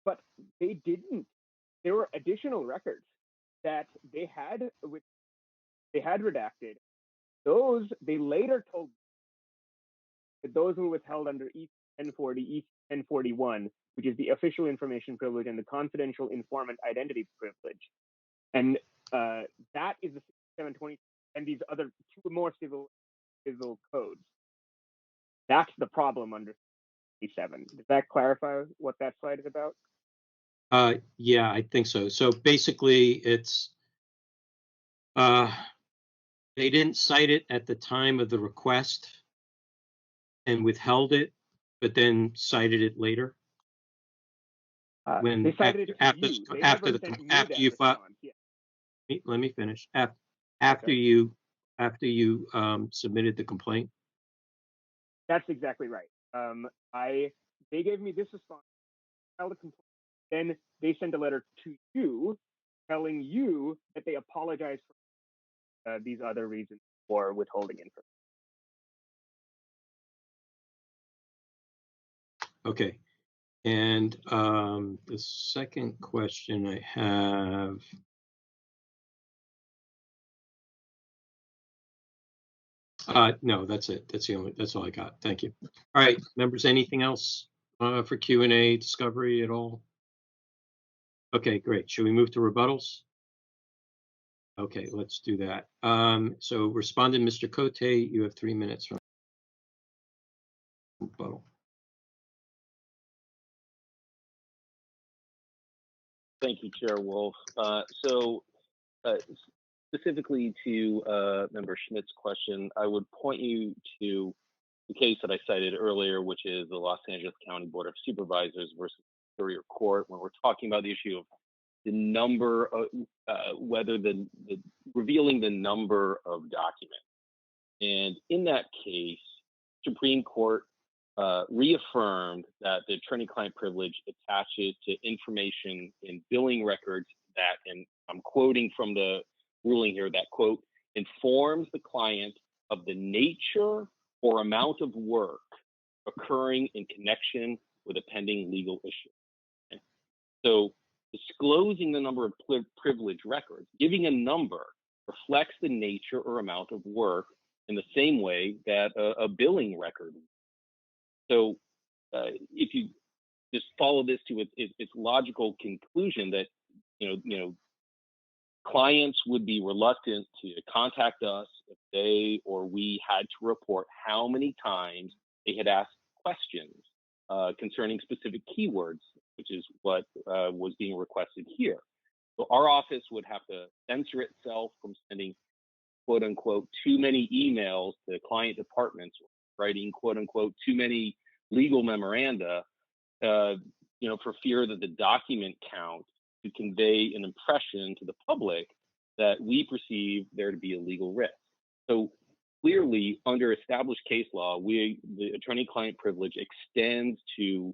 But they didn't. There were additional records that they had redacted. Those they later told that those were withheld under E 1040, E 1041, which is the official information privilege and the confidential informant identity privilege. And that is the 720 and these other two more civil codes. That's the problem under 7. Does that clarify what that slide is about? Yeah, I think so. So basically, it's they didn't cite it at the time of the request and withheld it, but then cited it later. When they cited it to you. They never sent me that response. Yeah. Let me finish. After Okay. you submitted the complaint. That's exactly right. They gave me this response, filed a complaint. Then they sent a letter to you telling you that they apologize for these other reasons for withholding information. Okay. And the second question I have. No, that's it. That's all I got. Thank you. All right, members, anything else for Q&A, discovery at all? Okay, great. Should we move to rebuttals? Okay, let's do that. So respondent, Mr. Cote, you have 3 minutes for rebuttal. Thank you, Chair Wolf. Specifically to Member Schmidt's question, I would point you to the case that I cited earlier, which is the Los Angeles County Board of Supervisors versus Superior Court, when we're talking about the issue of the number of whether the revealing the number of documents. And in that case, Supreme Court reaffirmed that the attorney-client privilege attaches to information in billing records that, and I'm quoting from the ruling here, that, quote, informs the client of the nature or amount of work occurring in connection with a pending legal issue. Okay. So disclosing the number of privilege records, giving a number, reflects the nature or amount of work in the same way that a billing record. So if you just follow this to its logical conclusion that, clients would be reluctant to contact us if they or we had to report how many times they had asked questions concerning specific keywords, which is what was being requested here. So our office would have to censor itself from sending, quote unquote, too many emails to client departments, writing, quote unquote, too many legal memoranda, for fear that the document count to convey an impression to the public that we perceive there to be a legal risk. So clearly, under established case law, the attorney-client privilege extends to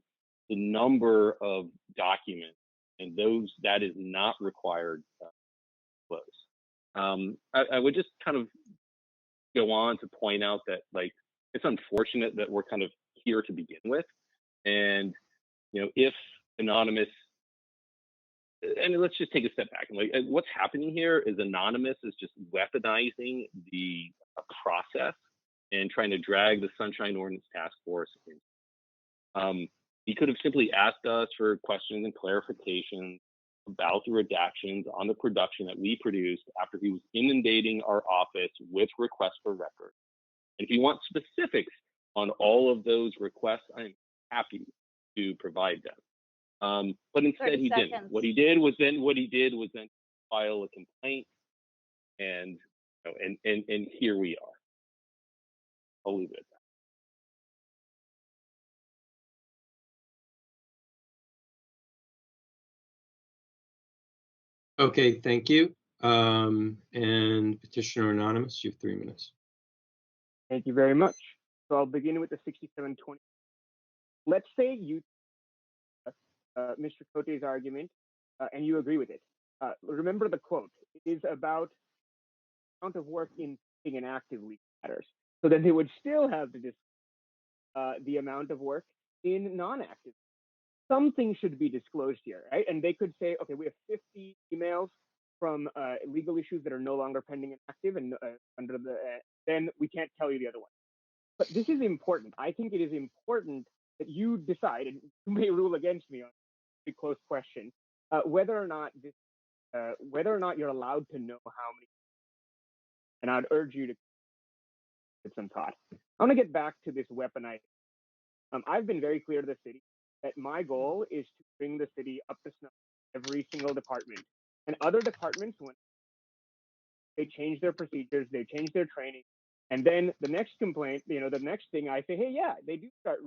the number of documents, and that is not required to disclose. I would just kind of go on to point out that, it's unfortunate that we're kind of here to begin with, and if Anonymous, and let's just take a step back. What's happening here is Anonymous is just weaponizing the process and trying to drag the Sunshine Ordinance Task Force in. He could have simply asked us for questions and clarifications about the redactions on the production that we produced after he was inundating our office with requests for records. And if you want specifics on all of those requests, I'm happy to provide them. But instead he didn't. What he did was then file a complaint, and here we are. I'll leave it at that. Okay, thank you. And Petitioner Anonymous, you have 3 minutes. Thank you very much. So I'll begin with the 6720. Let's say you, Mr. Cote's argument, and you agree with it. Remember the quote. It is about the amount of work in an active legal matters. So then they would still have to discuss the amount of work in non-active. Something should be disclosed here, right? And they could say, okay, we have 50 emails from legal issues that are no longer pending and active, and under the then we can't tell you the other one. But this is important. I think it is important that you decide, and you may rule against me on a close question, whether or not you're allowed to know how many. And I'd urge you to give some thought. I want to get back to this weaponized. I've been very clear to the city that my goal is to bring the city up to snuff, every single department. And other departments, when they change their procedures, they change their training, and then the next complaint, the next thing I say, hey, yeah, they do start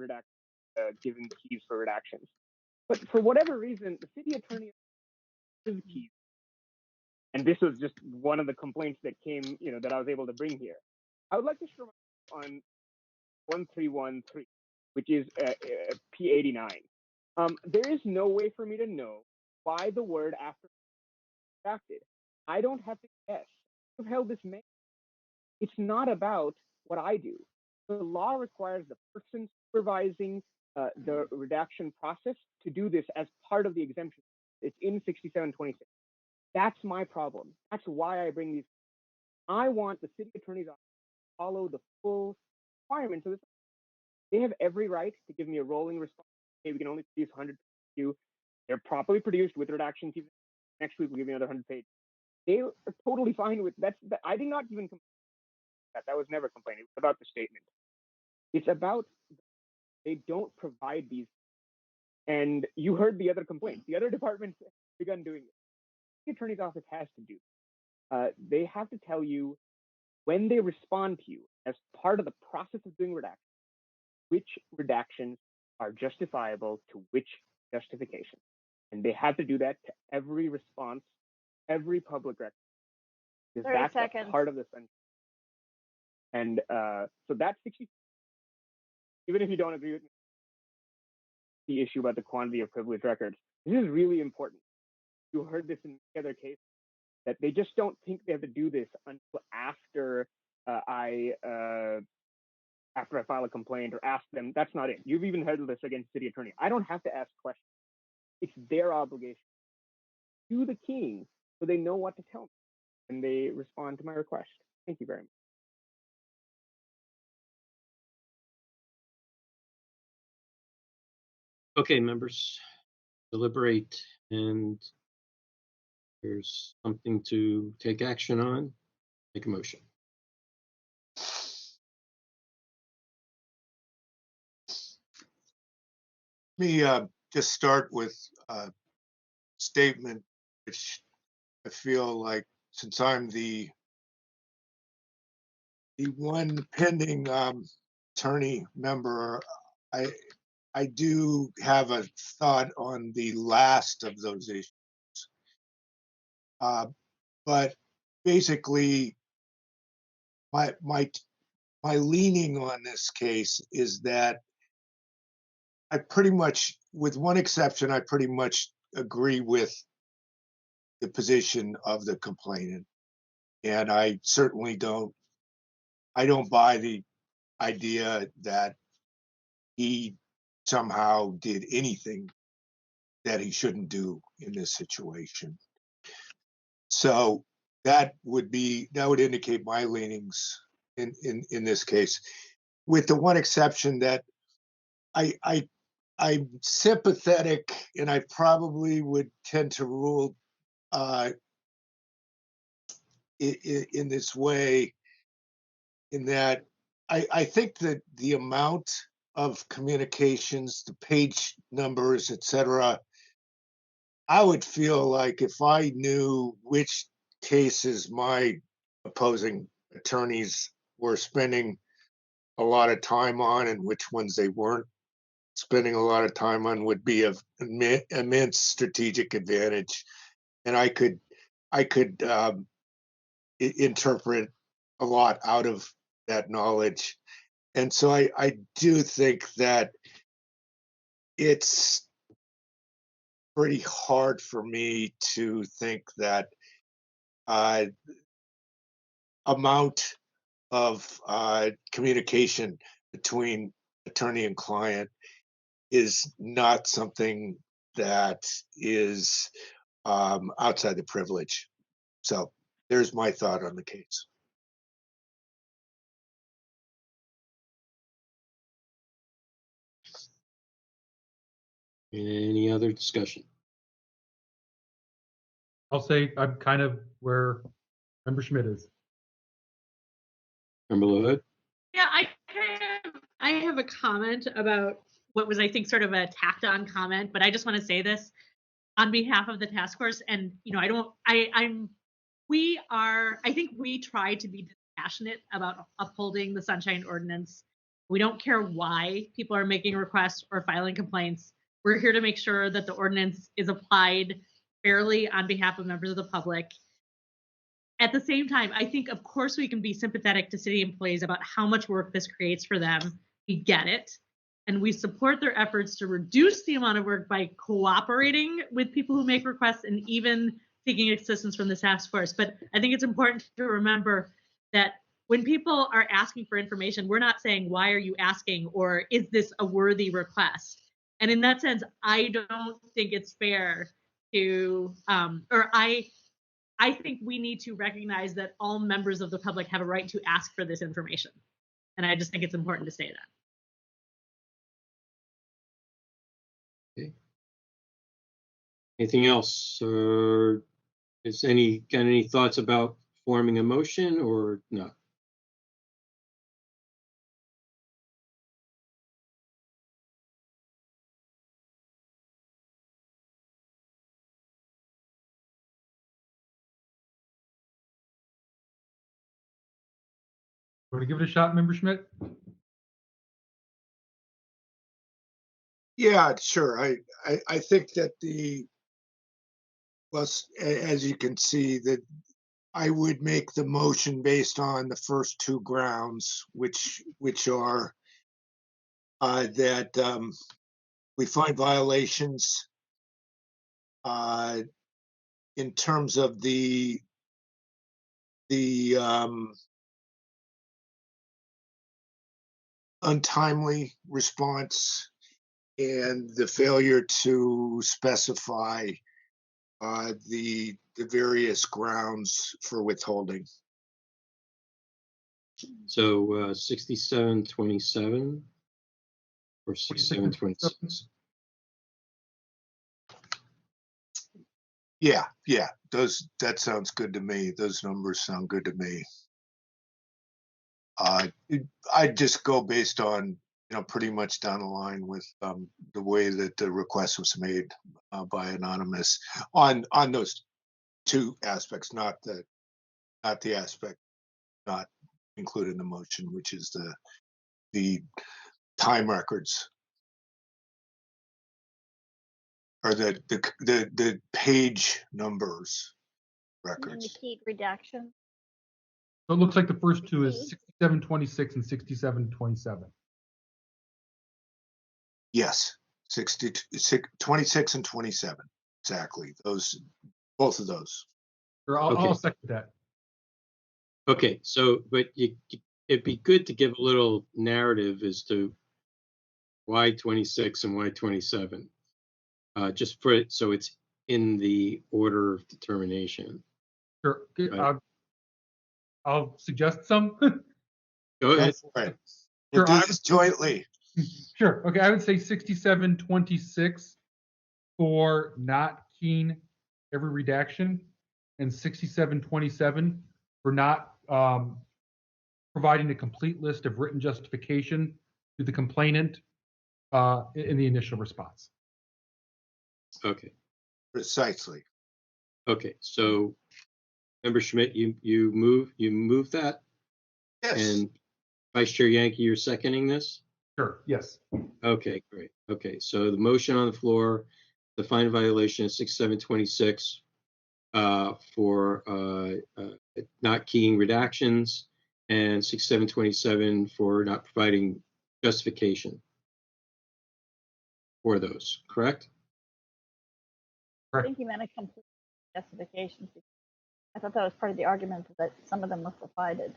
giving keys for redactions. But for whatever reason, the city attorney gives keys. And this was just one of the complaints that came, that I was able to bring here. I would like to show on 1313, which is P89. There is no way for me to know why the word after redacted. I don't have to guess. I've held this man. It's not about what I do. The law requires the person supervising the redaction process to do this as part of the exemption. It's in 6726. That's my problem. That's why I bring these. I want the city attorney's office to follow the full requirements of this. They have every right to give me a rolling response. Hey, we can only produce 100 to you. They're properly produced with redactions. Next week, we'll give you another 100 pages. They are totally fine with that. I did not even complain. That was never complaining. It's about the statement. It's about they don't provide these. And you heard the other complaints. The other departments have begun doing this. The attorney's office has to do. They have to tell you when they respond to you as part of the process of doing redaction, which redactions are justifiable to which justification. And they have to do that to every response, every public record. 30 that's seconds. Part of the sentence. And so that's 60. Even if you don't agree with me, the issue about the quantity of privileged records, this is really important. You heard this in the other case, that they just don't think they have to do this until after I file a complaint or ask them. That's not it. You've even heard of this against city attorney. I don't have to ask questions. It's their obligation to the king so they know what to tell me and they respond to my request. Thank you very much. Okay, members, deliberate, and there's something to take action on. Make a motion. Let me just start with a statement, which I feel like, since I'm the one pending attorney member, I do have a thought on the last of those issues. But basically, my leaning on this case is that I pretty much, with one exception, I pretty much agree with the position of the complainant. And I certainly don't buy the idea that he somehow did anything that he shouldn't do in this situation. So that would indicate my leanings in this case, with the one exception that I'm sympathetic, and I probably would tend to rule in this way, in that I think that the amount of communications, the page numbers, etc., I would feel like if I knew which cases my opposing attorneys were spending a lot of time on and which ones they weren't spending a lot of time on, would be of immense strategic advantage. And I could I could interpret a lot out of that knowledge. And so I do think that it's pretty hard for me to think that amount of communication between attorney and client is not something that is outside the privilege. So there's my thought on the case. Any other discussion? I'll say I'm kind of where Member Schmidt is. Member Lloyd? Yeah, I have a comment about what was, I think, sort of a tacked on comment, but I just want to say this on behalf of the task force. And, you know, I think we try to be dispassionate about upholding the Sunshine Ordinance. We don't care why people are making requests or filing complaints. We're here to make sure that the ordinance is applied fairly on behalf of members of the public. At the same time, I think, of course, we can be sympathetic to city employees about how much work this creates for them. We get it. And we support their efforts to reduce the amount of work by cooperating with people who make requests and even taking assistance from the task force. But I think it's important to remember that when people are asking for information, we're not saying, why are you asking? Or is this a worthy request? And in that sense, I don't think it's fair to, I think we need to recognize that all members of the public have a right to ask for this information. And I just think it's important to say that. Okay. Anything else? Or got any thoughts about forming a motion or not? Want to give it a shot, Member Schmidt? Yeah, sure. I think that as you can see, that I would make the motion based on the first two grounds, which are that we find violations in terms of the untimely response and the failure to specify the various grounds for withholding. So 6727 or 6726? Yeah, that sounds good to me. Those numbers sound good to me. I'd just go based on, pretty much down the line with the way that the request was made by Anonymous on those two aspects, not the aspect not included in the motion, which is the time records or the page numbers And then the records. keyed redaction. So it looks like the first two is 6726 and 6727. Yes, 26 and 27. Exactly. Both of those. Or I'll second that. Okay, so but it'd be good to give a little narrative as to why 26 and why 27, just for it so it's in the order of determination. Sure. Right. I'll suggest some. Go ahead. Right. We'll do this jointly. Sure. Okay, I would say 6726 for not keying every redaction, and 6727 for not providing a complete list of written justification to the complainant in the initial response. Okay. Precisely. Okay. So, Member Schmidt, you move that, Yes. and Vice Chair Yankee, you're seconding this. Sure. Yes. Okay, great. Okay, so the motion on the floor, the fine violation is 6726 for not keying redactions, and 6727 for not providing justification for those, correct? I think you meant a complete justification. I thought that was part of the argument that some of them were provided.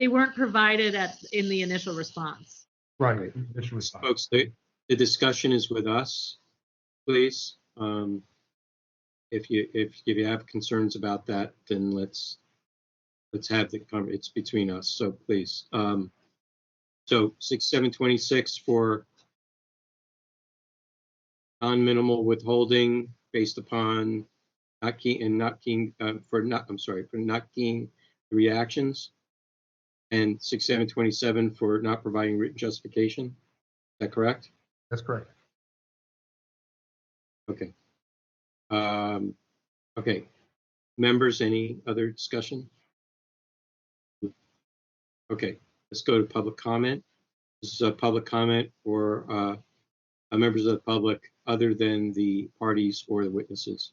They weren't provided in the initial response. Right. Initial response. Folks, the discussion is with us, please. If you have concerns about that, then let's have the conversation. It's between us, so please. So 6726 for non-minimal withholding based upon not keying for not keying the reactions, and 6727 for not providing written justification. Is that correct? That's correct. Okay. Okay. Members, any other discussion? Okay, let's go to public comment. This is a public comment for members of the public other than the parties or the witnesses.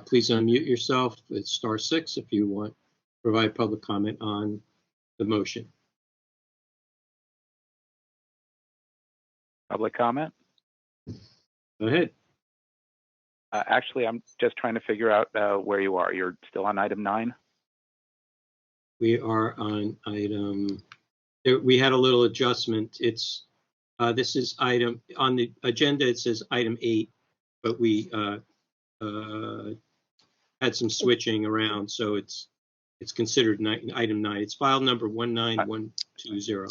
Please unmute yourself. It's *6 if you want to provide public comment on the motion. Public comment? Go ahead. Actually, I'm just trying to figure out where you are. You're still on item 9? We are on item, we had a little adjustment. It's, this is item, on the agenda it says item 8, but we had some switching around, so it's considered item 9. It's file number 19120.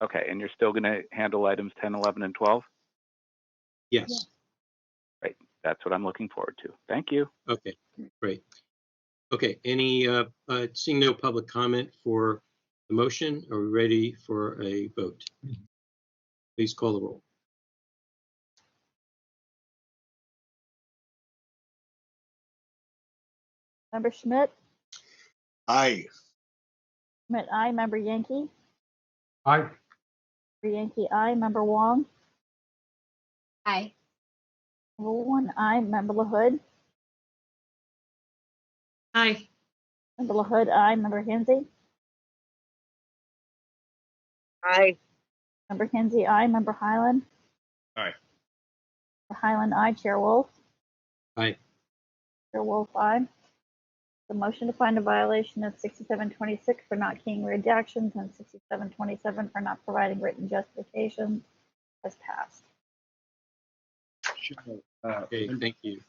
Okay, and you're still going to handle items 10, 11, and 12? Yes. Right, that's what I'm looking forward to. Thank you. Okay, great. Okay, any, seeing no public comment for the motion, are we ready for a vote? Please call the roll. Member Schmidt? Aye. Schmidt, aye. Member Yankee? Aye. Member Yankee, aye. Member Wong? Aye. Member 1, aye. Member LaHood? Aye. Member LaHood, aye. Member Hinsey? Aye. Member Hinsey, aye. Member Highland? Aye. Member Highland, aye. Chair Wolf? Aye. Chair Wolf, aye. The motion to find a violation of 6726 for not keying redactions and 6727 for not providing written justifications has passed. Sure. Okay, thank you.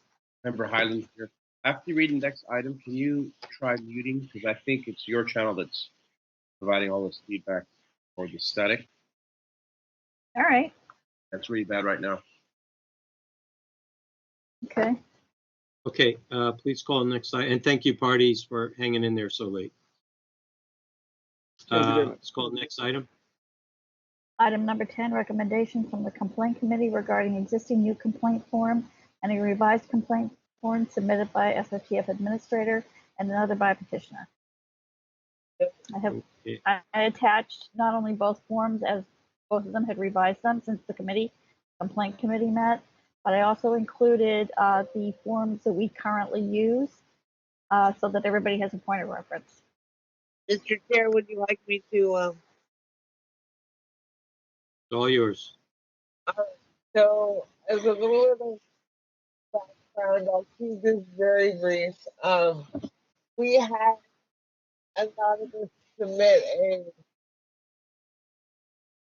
Member Highland here. After you read the next item, can you try muting? Because I think it's your channel that's providing all this feedback or the static. All right. That's really bad right now. Okay. Okay, please call the next item, and thank you parties for hanging in there so late. Let's call the next item. Item number 10, recommendation from the complaint committee regarding existing new complaint form and a revised complaint form submitted by SOTF administrator and another by petitioner. I attached not only both forms, as both of them had revised them since the complaint committee met, but I also included the forms that we currently use so that everybody has a point of reference. Mr. Chair, would you like me to? It's all yours. So, as a little background, I'll keep this very brief. We had Anonymous submit a